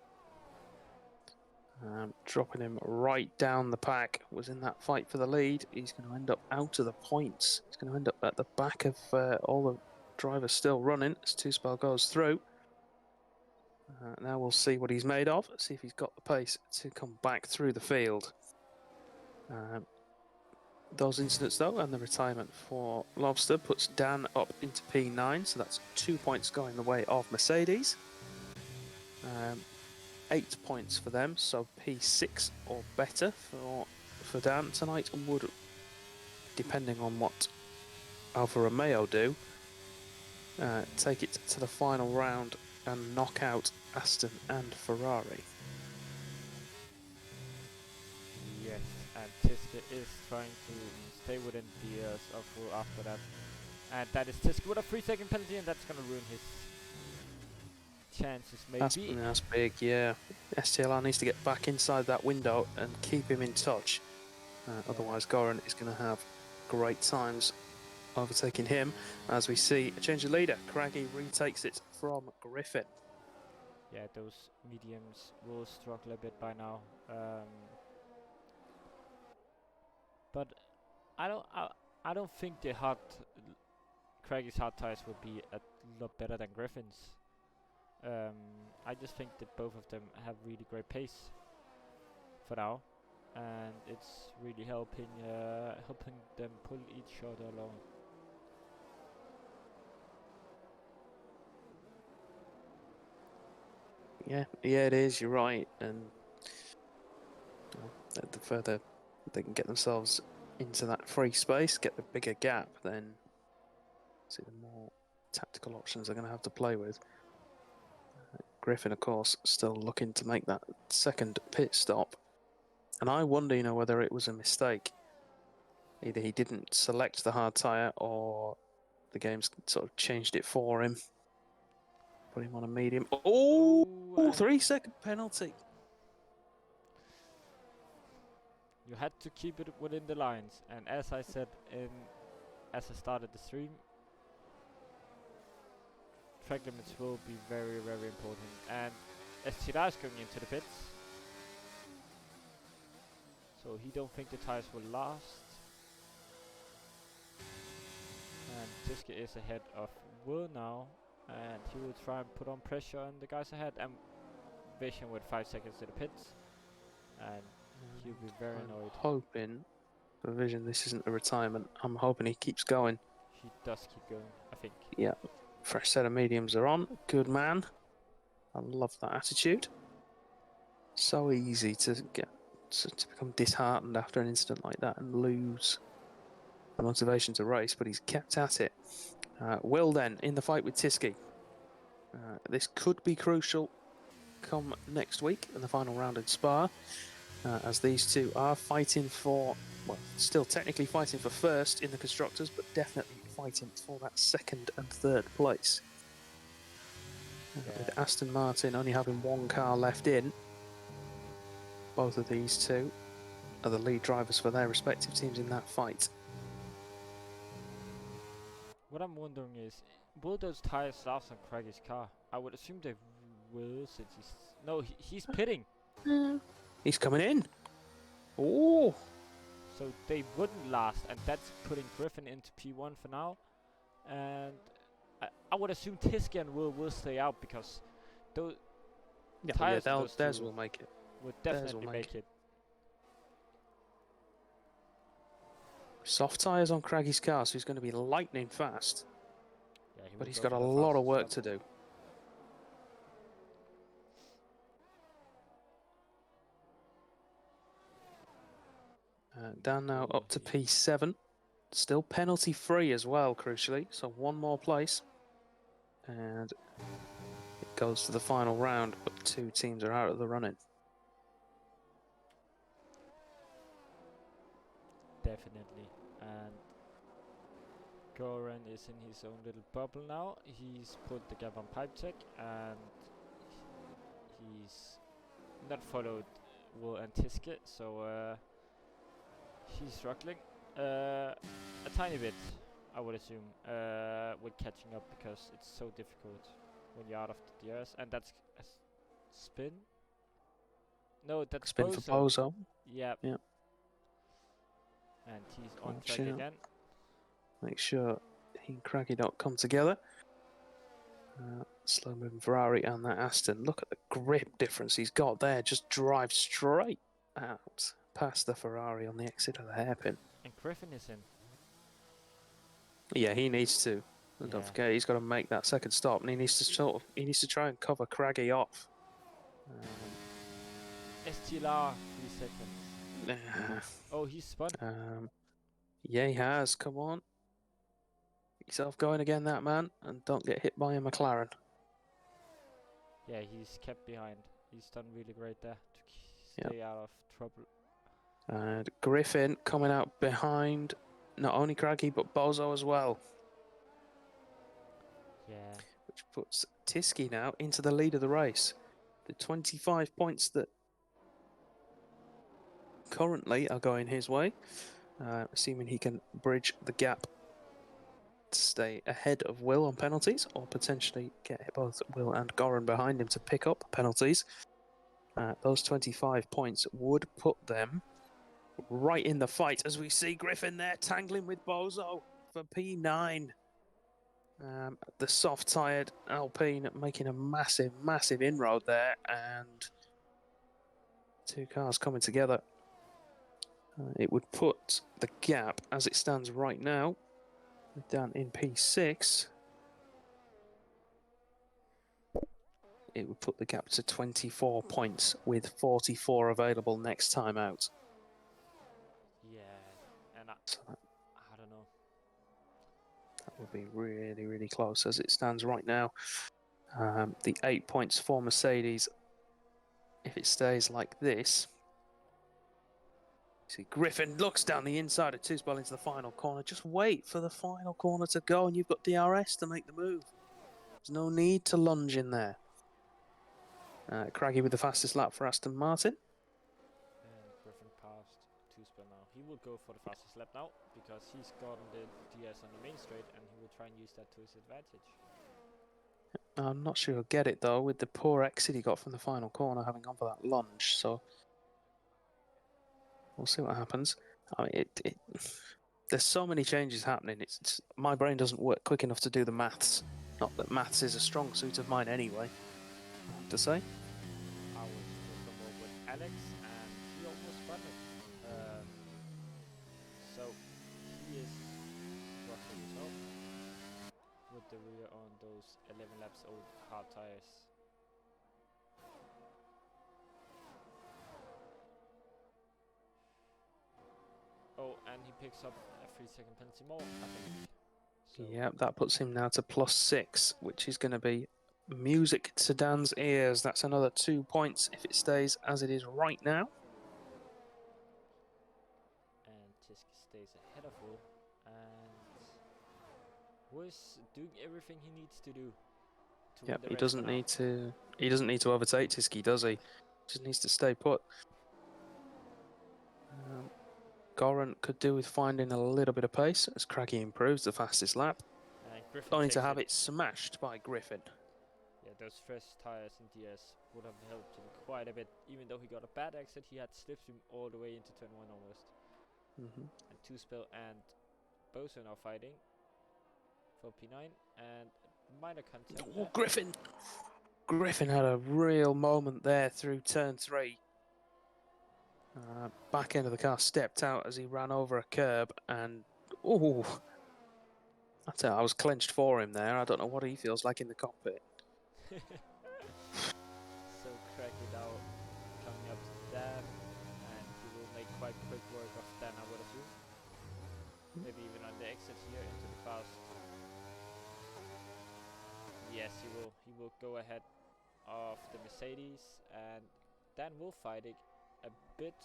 Dropping him right down the pack. Was in that fight for the lead. He's going to end up out of the points. He's going to end up at the back of all the drivers still running as Two-Spell goes through. Now we'll see what he's made of. See if he's got the pace to come back through the field. those incidents though, and the retirement for Lobster puts Dan up into P9, so that's 2 points going the way of Mercedes. 8 points for them, so P6 or better for Dan tonight would, depending on what Alfa Romeo do, take it to the final round and knock out Aston and Ferrari. Yes, and Tiske is trying to stay within the ears of Will after that. And that is Tiske with a 3-second penalty, and that's going to ruin his chances, maybe. That's big, yeah. STLR needs to get back inside that window and keep him in touch. Otherwise, Goran is going to have great times overtaking him. As we see a change of leader, Craggy retakes it from Griffin. Yeah, those mediums will struggle a bit by now. But I don't think the Craggy's hard tires will be a lot better than Griffin's. I just think that both of them have really great pace for now, and it's really helping them pull each other along. Yeah, it is. You're right, and the further they can get themselves into that free space, get the bigger gap, then see the more tactical options they're going to have to play with. Griffin, of course, still looking to make that second pit stop, and I wonder, whether it was a mistake. Either he didn't select the hard tyre, or the game's sort of changed it for him. Put him on a medium. Oh, 3-second penalty. You had to keep it within the lines, and as I said as I started the stream, track limits will be very, very important. And Estira is going into the pits, so he don't think the tires will last. And Tiske is ahead of Will now, and he will try and put on pressure on the guys ahead. And Vision with 5 seconds to the pits, and he'll be very annoyed. Hoping for Vision this isn't a retirement. I'm hoping he keeps going. He does keep going, I think. Yeah, fresh set of mediums are on. Good man. I love that attitude. So easy to become disheartened after an incident like that and lose the motivation to race, but he's kept at it. Will then in the fight with Tiske. This could be crucial come next week in the final round in Spa, as these two are fighting for, well, still technically fighting for first in the constructors, but definitely fighting for that second and third place. With Aston Martin only having one car left in, both of these two are the lead drivers for their respective teams in that fight. What I'm wondering is, will those tires last on Craggy's car? I would assume they will, since he's pitting. He's coming in. Oh! So they wouldn't last, and that's putting Griffin into P1 for now. And I would assume Tiske and will stay out, because those tires theirs will make it. Would definitely make it. Soft tyres on Craggy's car, so he's going to be lightning fast. Yeah, but he's got a lot of work to do. Dan now up to P7. Still penalty free as well, crucially. So one more place. And it goes to the final round, but two teams are out of the running. Definitely. And Goran is in his own little bubble now. He's put the gap on pipe check, and he's not followed Will and Tiske, so he's struggling a tiny bit, I would assume, with catching up, because it's so difficult when you're out of the DRS. And that's a spin. No, that's spin for Bozo. Yeah. And he's on track again. Make sure he and Craggy don't come together. Slow moving Ferrari and that Aston. Look at the grip difference he's got there. Just drive straight out past the Ferrari on the exit of the hairpin. Griffin is in. Yeah, he needs to. And don't Yeah. forget, he's got to make that second stop, and he needs to try and cover Craggy off. S12 3 seconds. Oh, he's spun. Yeah, he has. Come on. Get yourself going again, that man, and don't get hit by a McLaren. Yeah, he's kept behind. He's done really great there to stay out of trouble. And Griffin coming out behind not only Craggy, but Bozo as well. Yeah. Which puts Tiski now into the lead of the race. The 25 points that currently are going his way, assuming he can bridge the gap to stay ahead of Will on penalties, or potentially get both Will and Goran behind him to pick up penalties. Those 25 points would put them right in the fight, as we see Griffin there tangling with Bozo for P9. The soft-tired Alpine making a massive inroad there, and two cars coming together. It would put the gap, as it stands right now, down in P6. It would put the gap to 24 points, with 44 available next time out. Yeah, and So I don't know. that would be really close as it stands right now. The 8 points for Mercedes, if it stays like this. See, Griffin looks down the inside of Tisbel into the final corner. Just wait for the final corner to go, and you've got DRS to make the move. There's no need to lunge in there. Craggy with the fastest lap for Aston Martin. And Griffin passed Tuspel now. He will go for the fastest lap now, because he's gotten the DS on the main straight, and he will try and use that to his advantage. I'm not sure he'll get it, though, with the poor exit he got from the final corner, having gone for that lunge, so we'll see what happens. I mean, there's so many changes happening. My brain doesn't work quick enough to do the maths. Not that maths is a strong suit of mine anyway, I have to say. I was come over with Alex, and he almost spun it. So he is roughly the top with the rear on those 11 laps old hard tires. Oh, and he picks up a 3-second penalty more, I think. So Yeah, that puts him now to +6, which is going to be music to Dan's ears. That's another 2 points if it stays as it is right now. and Tisk stays ahead of Will, and was doing everything he needs to do to win the He race doesn't for now. need to. He doesn't need to overtake Tiski, does he? Just needs to stay put. Goran could do with finding a little bit of pace as Craggy improves the fastest lap. And Griffin Only takes to have it smashed by Griffin. Yeah, those fresh tires in DS would have helped him quite a bit. Even though he got a bad exit, he had slipstream all the way into turn 1 almost. And Tuspel and Boso are now fighting for P9, and minor contact. Oh, Griffin had a real moment there through turn 3. Back end of the car stepped out as he ran over a curb, and I was clenched for him there. I don't know what he feels like in the cockpit. So Cracky now coming up to Dan, and he will make quite quick work of Dan, I would assume. Maybe even on the exit here into the fast. Yes, he will. He will go ahead of the Mercedes, and Dan will fight it a bit,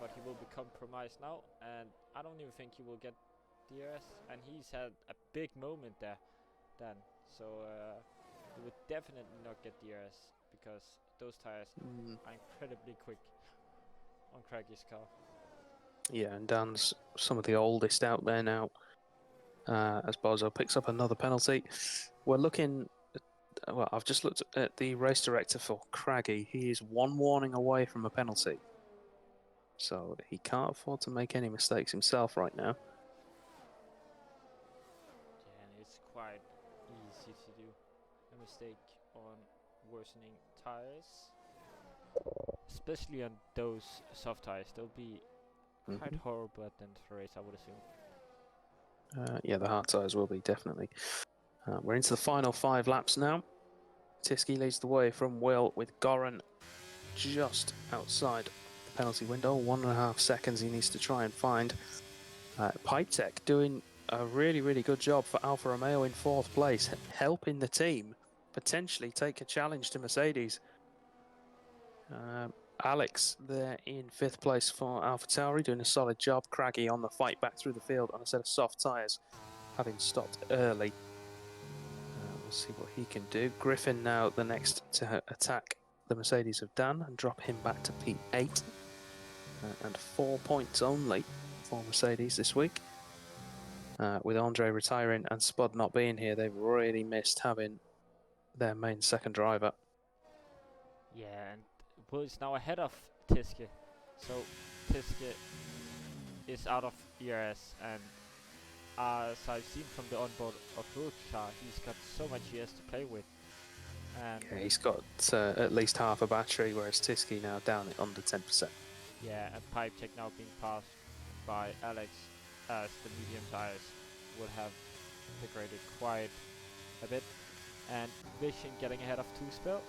but he will be compromised now, and I don't even think he will get DRS, and he's had a big moment there, Dan. So he would definitely not get DRS, because those tires are incredibly quick on Craggy's car. Yeah, and Dan's some of the oldest out there now. As Bozo picks up another penalty. We're looking. Well, I've just looked at the race director for Craggy. He is 1 warning away from a penalty. So he can't afford to make any mistakes himself right now. Yeah, and it's quite easy to do a mistake on worsening tires. Especially on those soft tires. They'll be quite horrible at the end of the race, I would assume. Yeah, the hard tyres will be, definitely. We're into the final 5 laps now. Tiski leads the way from Will, with Goran just outside the penalty window. 1.5 seconds he needs to try and find. Pitek doing a really, really good job for Alfa Romeo in 4th place, helping the team potentially take a challenge to Mercedes. Alex there in 5th place for AlphaTauri, doing a solid job. Craggy on the fight back through the field on a set of soft tyres, having stopped early. We'll see what he can do. Griffin now the next to attack the Mercedes of Dan and drop him back to P8. And 4 points only for Mercedes this week. With Andre retiring and Spud not being here, they've really missed having their main second driver. Yeah, and Will is now ahead of Tiske. So Tiske is out of ERS, and as I've seen from the onboard of Root car, he's got so much ERS to play with. And Yeah, he's got at least half a battery, whereas Tiski now down at under 10%. yeah, and Pipe Tech now being passed by Alex, as the medium tires would have degraded quite a bit. And Vision getting ahead of Two-Spell.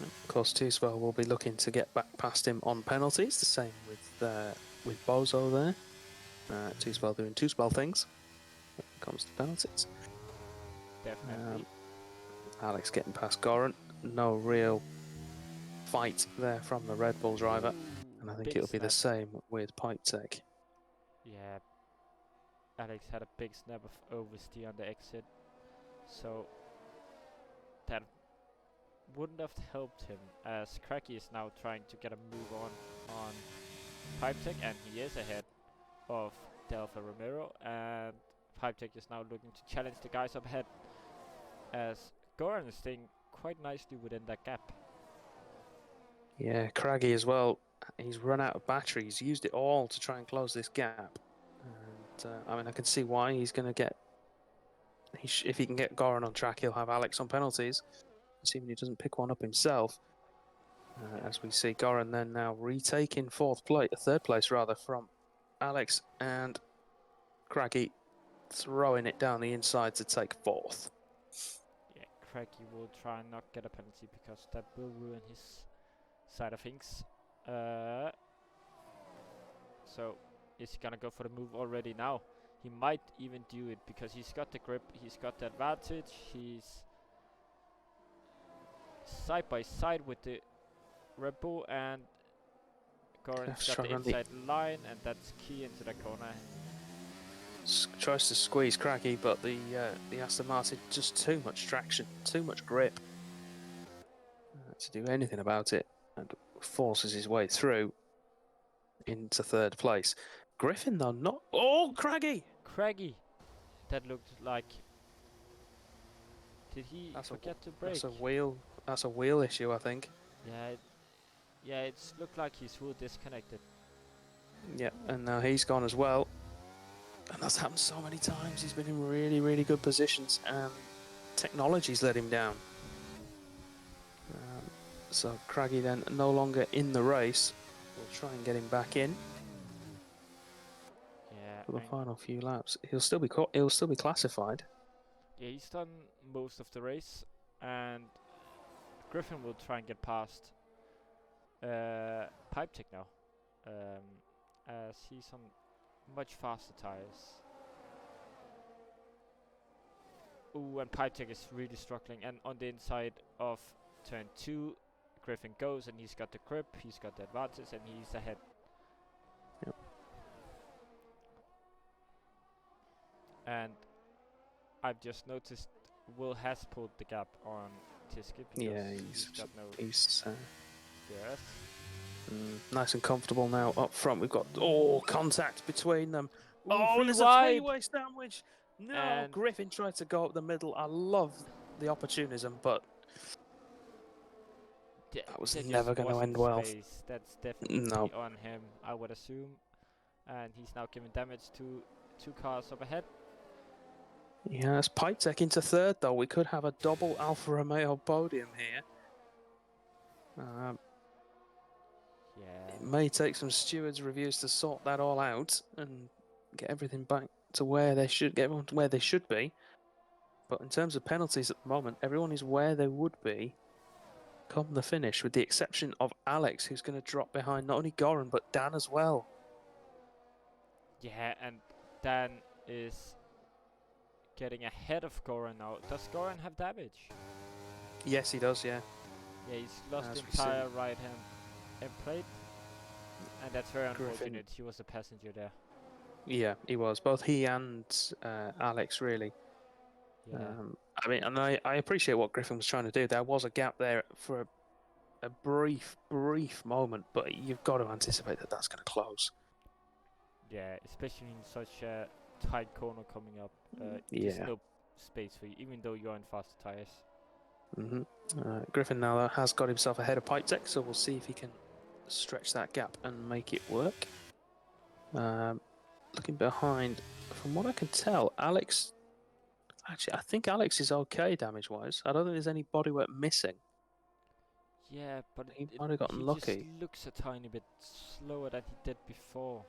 Of course, Two-Spell will be looking to get back past him on penalties. The same with Bozo there. Two-Spell doing Two-Spell things when it comes to penalties. Definitely. Alex getting past Goran. No real fight there from the Red Bull driver. And I think it'll be the same with Pipe Tech. Yeah, Alex had a big snap of oversteer on the exit, so that wouldn't have helped him, as Cracky is now trying to get a move on Pipe Tech, and he is ahead of Delta Romero, and Pipe Tech is now looking to challenge the guys up ahead, as Goran is staying quite nicely within that gap. Yeah, Craggy as well. He's run out of battery. He's used it all to try and close this gap. And I mean, I can see why he's going to get. If he can get Goran on track, he'll have Alex on penalties. Assuming he doesn't pick one up himself. As we see Goran then now retaking third place rather, from Alex, and Craggy throwing it down the inside to take 4th. Yeah, Craggy will try and not get a penalty because that will ruin his side of things. So is he gonna go for the move already now? He might even do it because he's got the grip, he's got the advantage, he's side by side with the Red Bull, and Goran's got the inside line, and that's key into the corner. Tries to squeeze Craggy, but the Aston Martin, just too much traction, too much grip to do anything about it, and forces his way through into 3rd place. Griffin though, not... Oh, Craggy! Craggy! That looked like... Did he forget to brake? That's a wheel issue, I think. Yeah, it's looked like his wheel disconnected. Yeah, and now he's gone as well. And that's happened so many times. He's been in really, really good positions, and technology's let him down. So Craggy then no longer in the race. We'll try and get him back in. Yeah. For the final few laps, he'll still be classified. Yeah, he's done most of the race, and Griffin will try and get past Pipe Tech now, as he's on much faster tires. Ooh, and Pipe Tech is really struggling, and on the inside of turn 2, Griffin goes, and he's got the grip, he's got the advantage, and he's ahead. Yep. And I've just noticed Will has pulled the gap on Tiske because he's got no DRS. Nice and comfortable now up front. We've got contact between them. There's a three-way sandwich. No, and Griffin tried to go up the middle. I love the opportunism, but that was never going to end well. That's definitely on him, I would assume. And he's now giving damage to 2 cars up ahead. Yeah, it's Pipe Tech into 3rd, though. We could have a double Alfa Romeo podium here. Yeah. It may take some stewards' reviews to sort that all out and get everything back to where they should get everyone to where they should be. But in terms of penalties at the moment, everyone is where they would be come the finish, with the exception of Alex, who's going to drop behind not only Goran but Dan as well. Yeah, and Dan is getting ahead of Goran now. Does Goran have damage? Yes, he does. Yeah. Yeah, he's lost the As we entire see. right hand end plate. And that's very Griffin. unfortunate. He was a passenger there. Yeah, he was. Both he and Alex, really. Yeah. I mean, and I appreciate what Griffin was trying to do. There was a gap there for a brief moment, but you've got to anticipate that that's going to close. Yeah, especially in such a tight corner coming up. There's Yeah. no space for you, even though you're on faster tires. Griffin now has got himself ahead of Pipe Tech, so we'll see if he can stretch that gap and make it work. Looking behind, from what I can tell, Alex... Actually, I think Alex is okay damage-wise. I don't think there's any bodywork missing. Yeah, but He might have gotten he lucky. just looks a tiny bit slower than he did before.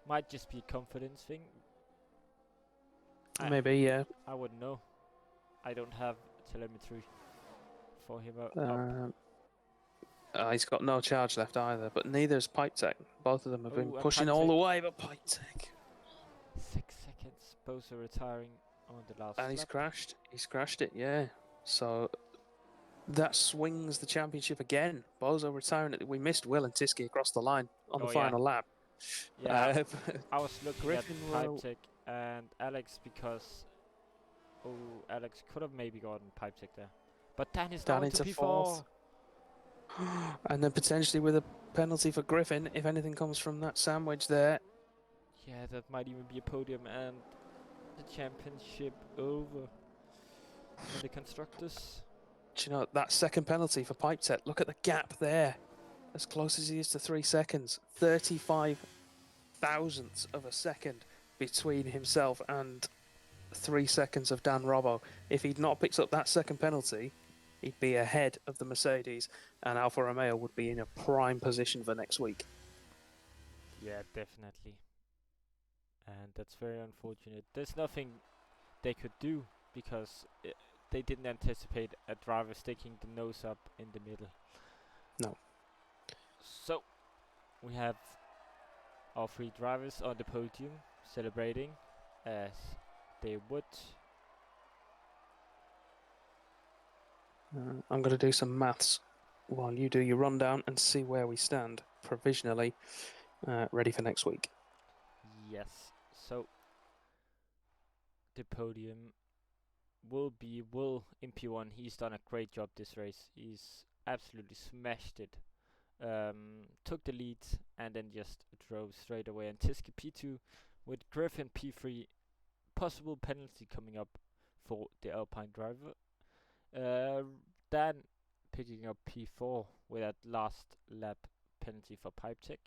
Might just be a confidence thing. Maybe, yeah. I wouldn't know. I don't have telemetry for him up. He's got no charge left either, but neither has Pipe Tech. Both of them have been and pushing Pipe all Tech- the way, but Pipe Tech... 6 seconds. Both are retiring on the last And he's crashed. He's crashed it, yeah. So that swings the championship again. Bozo retiring. We missed Will and Tiski across the line on the final lap. Yeah, I was looking Griffin at Pipe Tech and Alex because... Oh, Alex could have maybe gotten Pipe Tech there. But Dan is down into P4. Fourth. And then potentially with a penalty for Griffin, if anything comes from that sandwich there. Yeah, that might even be a podium and the championship over for the constructors. Do you know, that second penalty for Pipe Tech, look at the gap there. As close as he is to 3 seconds. 35 thousandths of a second between himself and 3 seconds of Dan Robbo. If he'd not picked up that second penalty, he'd be ahead of the Mercedes, and Alfa Romeo would be in a prime position for next week. Yeah, definitely. And that's very unfortunate. There's nothing they could do because they didn't anticipate a driver sticking the nose up in the middle. No. So, we have our 3 drivers on the podium celebrating as they would. I'm going to do some maths while you do your rundown and see where we stand provisionally, ready for next week. Yes. So, the podium will be Will in P1. He's done a great job this race. He's absolutely smashed it. Took the lead and then just drove straight away. And Tiski P2 with Griffin P3. Possible penalty coming up for the Alpine driver. Dan picking up P4 with that last lap penalty for Pipe Tech.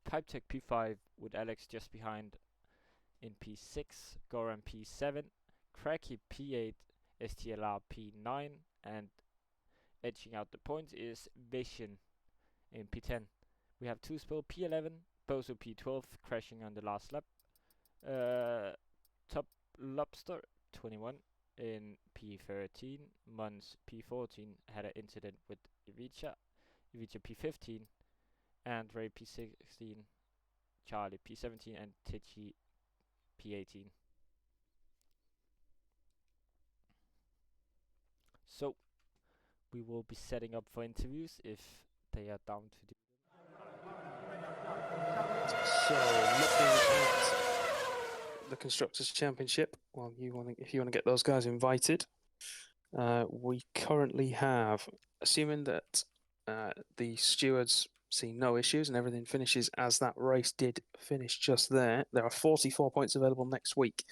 Pipe Tech P5 with Alex just behind in P6, Goran P7, Cracky P8, STLR P9, and edging out the points is Vision in P10. We have 2 Spill P11, Bozo P12 crashing on the last lap. Top Lobster 21 in P13, Mons P14 had an incident with Ivica P15, and Ray P16, Charlie P17, and Tichy P18. So, we will be setting up for interviews if they are down to do them. So, looking at the Constructors' Championship, well, if you want to get those guys invited, we currently have, assuming that the stewards see no issues and everything finishes as that race did finish just there, there are 44 points available next week.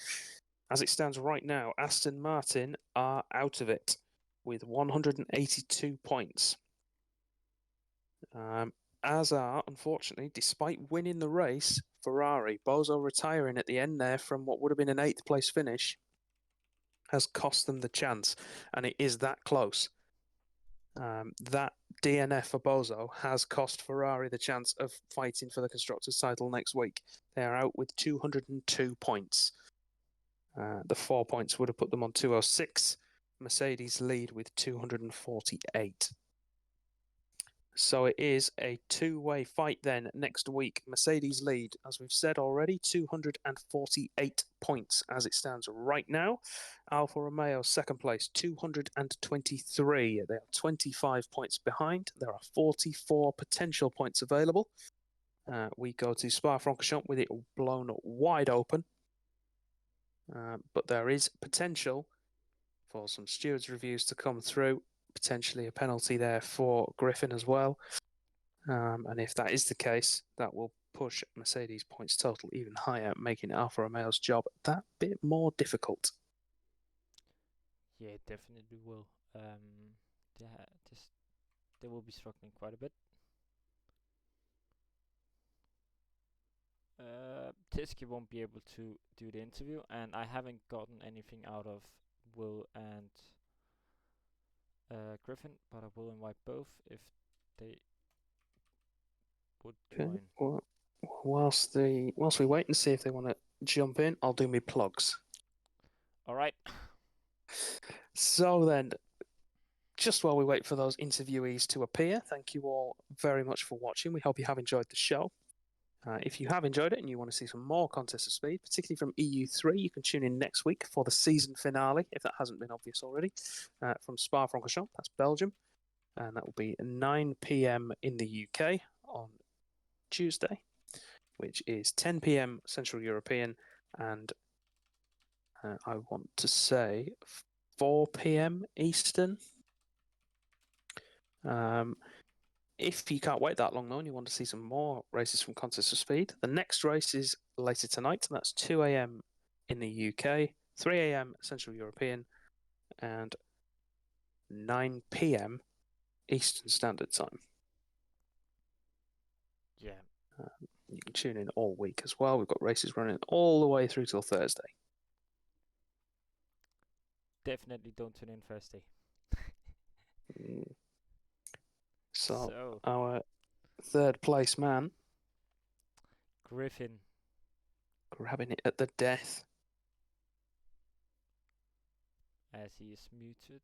As it stands right now, Aston Martin are out of it with 182 points. As are, unfortunately, despite winning the race, Ferrari. Bozo retiring at the end there from what would have been an 8th place finish has cost them the chance, and it is that close. That DNF for Bozo has cost Ferrari the chance of fighting for the Constructors' title next week. They are out with 202 points. The 4 points would have put them on 206. Mercedes lead with 248. So it is a two-way fight then next week. Mercedes lead, as we've said already, 248 points as it stands right now. Alfa Romeo second place, 223. They are 25 points behind. There are 44 potential points available. We go to Spa-Francorchamps with it blown wide open. But there is potential for some stewards' reviews to come through. Potentially a penalty there for Griffin as well. And if that is the case, that will push Mercedes' points total even higher, making Alfa Romeo's job that bit more difficult. Yeah, it definitely will. Yeah, they will be struggling quite a bit. Tiski won't be able to do the interview, and I haven't gotten anything out of Will and Griffin, but I will invite both if they would join. Well, whilst we wait and see if they want to jump in, I'll do my plugs. All right. So then, just while we wait for those interviewees to appear, thank you all very much for watching. We hope you have enjoyed the show. If you have enjoyed it and you want to see some more Contest of Speed, particularly from EU3, you can tune in next week for the season finale, if that hasn't been obvious already, from Spa-Francorchamps, that's Belgium. And that will be 9 p.m. in the UK on Tuesday, which is 10 p.m. Central European, and I want to say 4 p.m. Eastern. If you can't wait that long though and you want to see some more races from Contest of Speed, the next race is later tonight, and that's 2 a.m. in the UK, 3 a.m. Central European, and 9 p.m. Eastern Standard Time. Yeah. You can tune in all week as well. We've got races running all the way through till Thursday. Definitely don't tune in Thursday. So our third place man, Griffin, grabbing it at the death. as he is muted.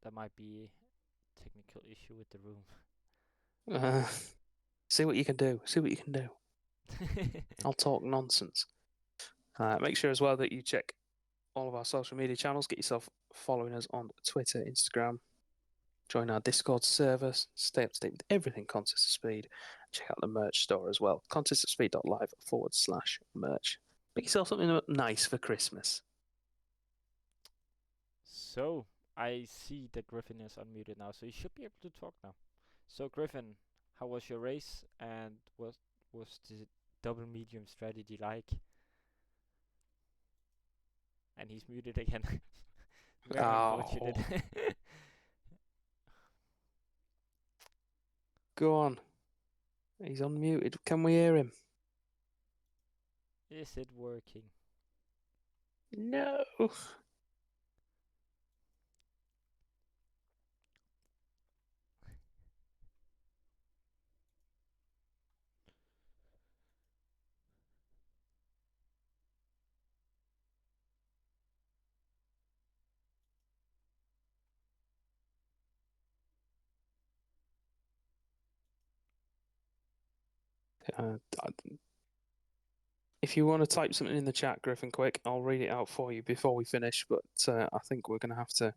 That might be a technical issue with the room. See what you can do. See what you can do. I'll talk nonsense. Make sure as well that you check all of our social media channels. Get yourself following us on Twitter, Instagram. Join our Discord servers. Stay up to date with everything Contest of Speed. Check out the merch store as well. contestofspeed.live/merch. Make yourself something nice for Christmas. So, I see that Griffin is unmuted now, so you should be able to talk now. So, Griffin, how was your race, and what was the double medium strategy like? And he's muted again. Very unfortunate. Go on. He's unmuted. Can we hear him? Is it working? No. If you want to type something in the chat, Griffin, quick, I'll read it out for you before we finish. But I think we're going to have to.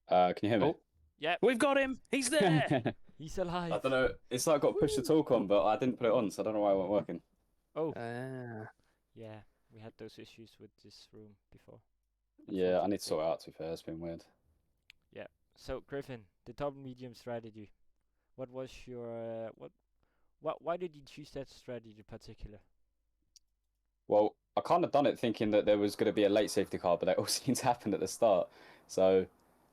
Can you hear me? Oh, yeah, we've got him. He's there. he's alive. I don't know. It's like I got push to talk on, but I didn't put it on, so I don't know why it wasn't working. Oh. Yeah, we had those issues with this room before. Yeah, I need to sort it out. To be fair, it's been weird. Yeah. So Griffin, the double medium strategy. What was your why did you choose that strategy in particular? Well, I kind of done it thinking that there was going to be a late safety car, but that all seemed to happen at the start. So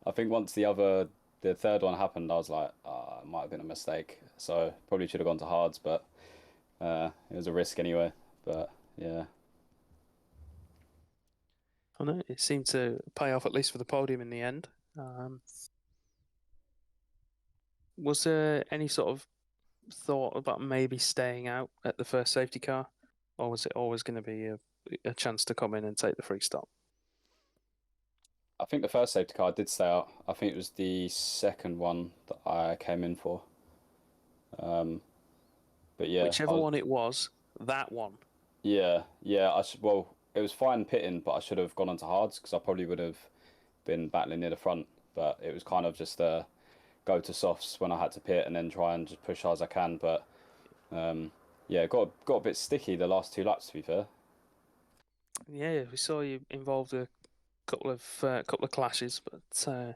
I think once the third one happened, I was like, it might have been a mistake. So probably should have gone to hards, but it was a risk anyway. But yeah. I know it seemed to pay off at least for the podium in the end. Was there any sort of thought about maybe staying out at the first safety car, or was it always going to be a chance to come in and take the free stop? I think the first safety car did stay out. I think it was the second one that I came in for. But yeah, Whichever one it was, that one. Yeah. Well, it was fine pitting, but I should have gone onto hards because I probably would have been battling near the front. But it was kind of just go to softs when I had to pit and then try and just push hard as I can. But yeah, got a bit sticky the last 2 laps, to be fair. Yeah, we saw you involved a couple of clashes, but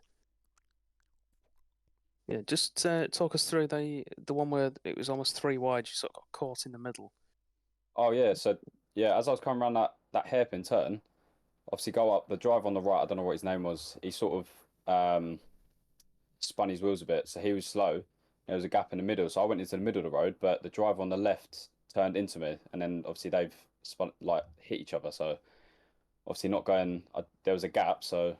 yeah, just talk us through the one where it was almost 3 wide. You sort of got caught in the middle. Oh yeah, so yeah, as I was coming around that hairpin turn, obviously go up the driver on the right. I don't know what his name was. He sort of spun his wheels a bit, so he was slow. There was a gap in the middle, so I went into the middle of the road, but the driver on the left turned into me, and then obviously they've spun like hit each other. So obviously not going. There was a gap, so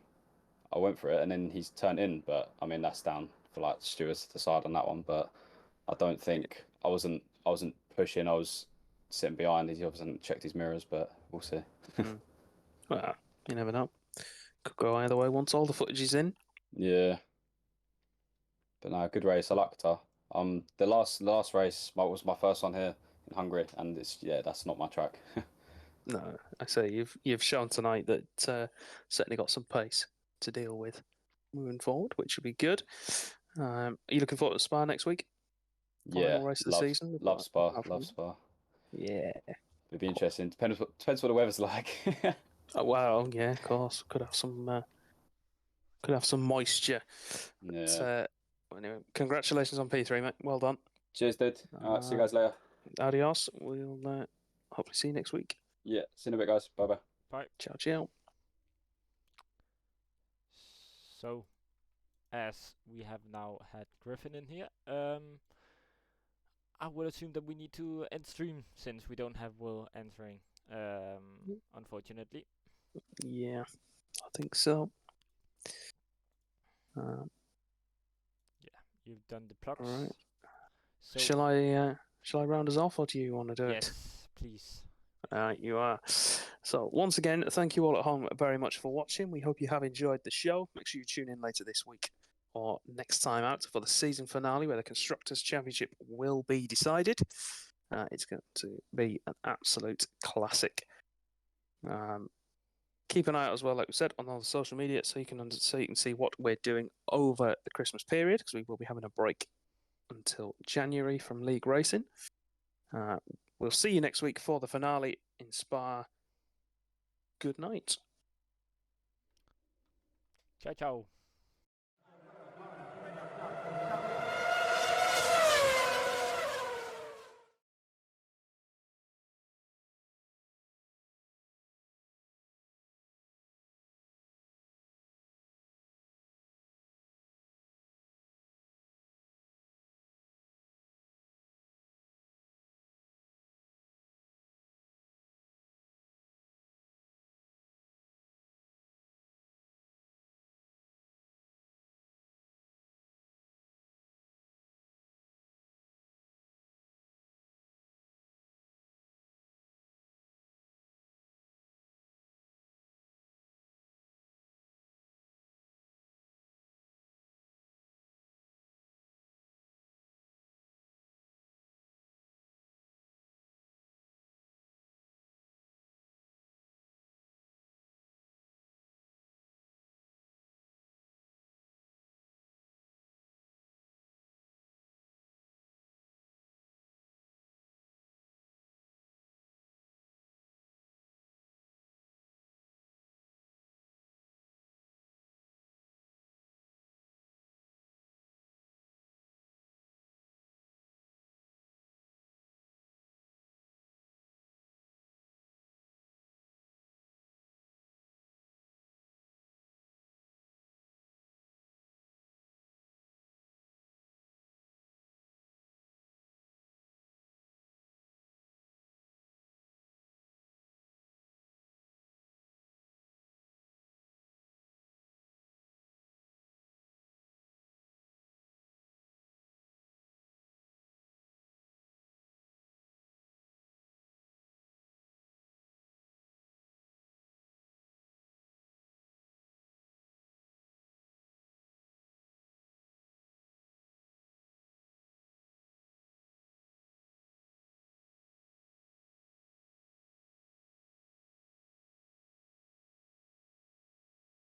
I went for it, and then he's turned in. But I mean that's down for like stewards to decide on that one. But I don't think I wasn't pushing. I was sitting behind. He obviously hadn't checked his mirrors, but we'll see. Well, you never know. Could go either way once all the footage is in. Yeah. But no, good race. I like Qatar. The last race was my first one here in Hungary, and that's not my track. No, I say you've shown tonight that certainly got some pace to deal with moving forward, which would be good. Are you looking forward to Spa next week? Yeah, Final race of the season. love Spa, Apart love from- Spa. Yeah. It'd be interesting. Depends what the weather's like. Oh, wow. Yeah, of course. Could have some moisture. But, Yeah. anyway, congratulations on P3, mate. Well done. Cheers, dude. All right, see you guys later. Adios. We'll hopefully see you next week. Yeah, see you in a bit, guys. Bye bye. Bye. Ciao, ciao. So, as we have now had Griffin in here, I would assume that we need to end stream since we don't have Will answering, unfortunately. Yeah, I think so. Yeah, you've done the plugs. All right. So Shall I round us off, or do you want to do it? yes, please. You are. So once again, thank you all at home very much for watching. We hope you have enjoyed the show. Make sure you tune in later this week or next time out for the season finale where the Constructors' Championship will be decided. It's going to be an absolute classic. Keep an eye out as well, like we said, on all the social media so you can see what we're doing over the Christmas period, because we will be having a break until January from league racing. We'll see you next week for the finale in Spa. Good night. Ciao, ciao.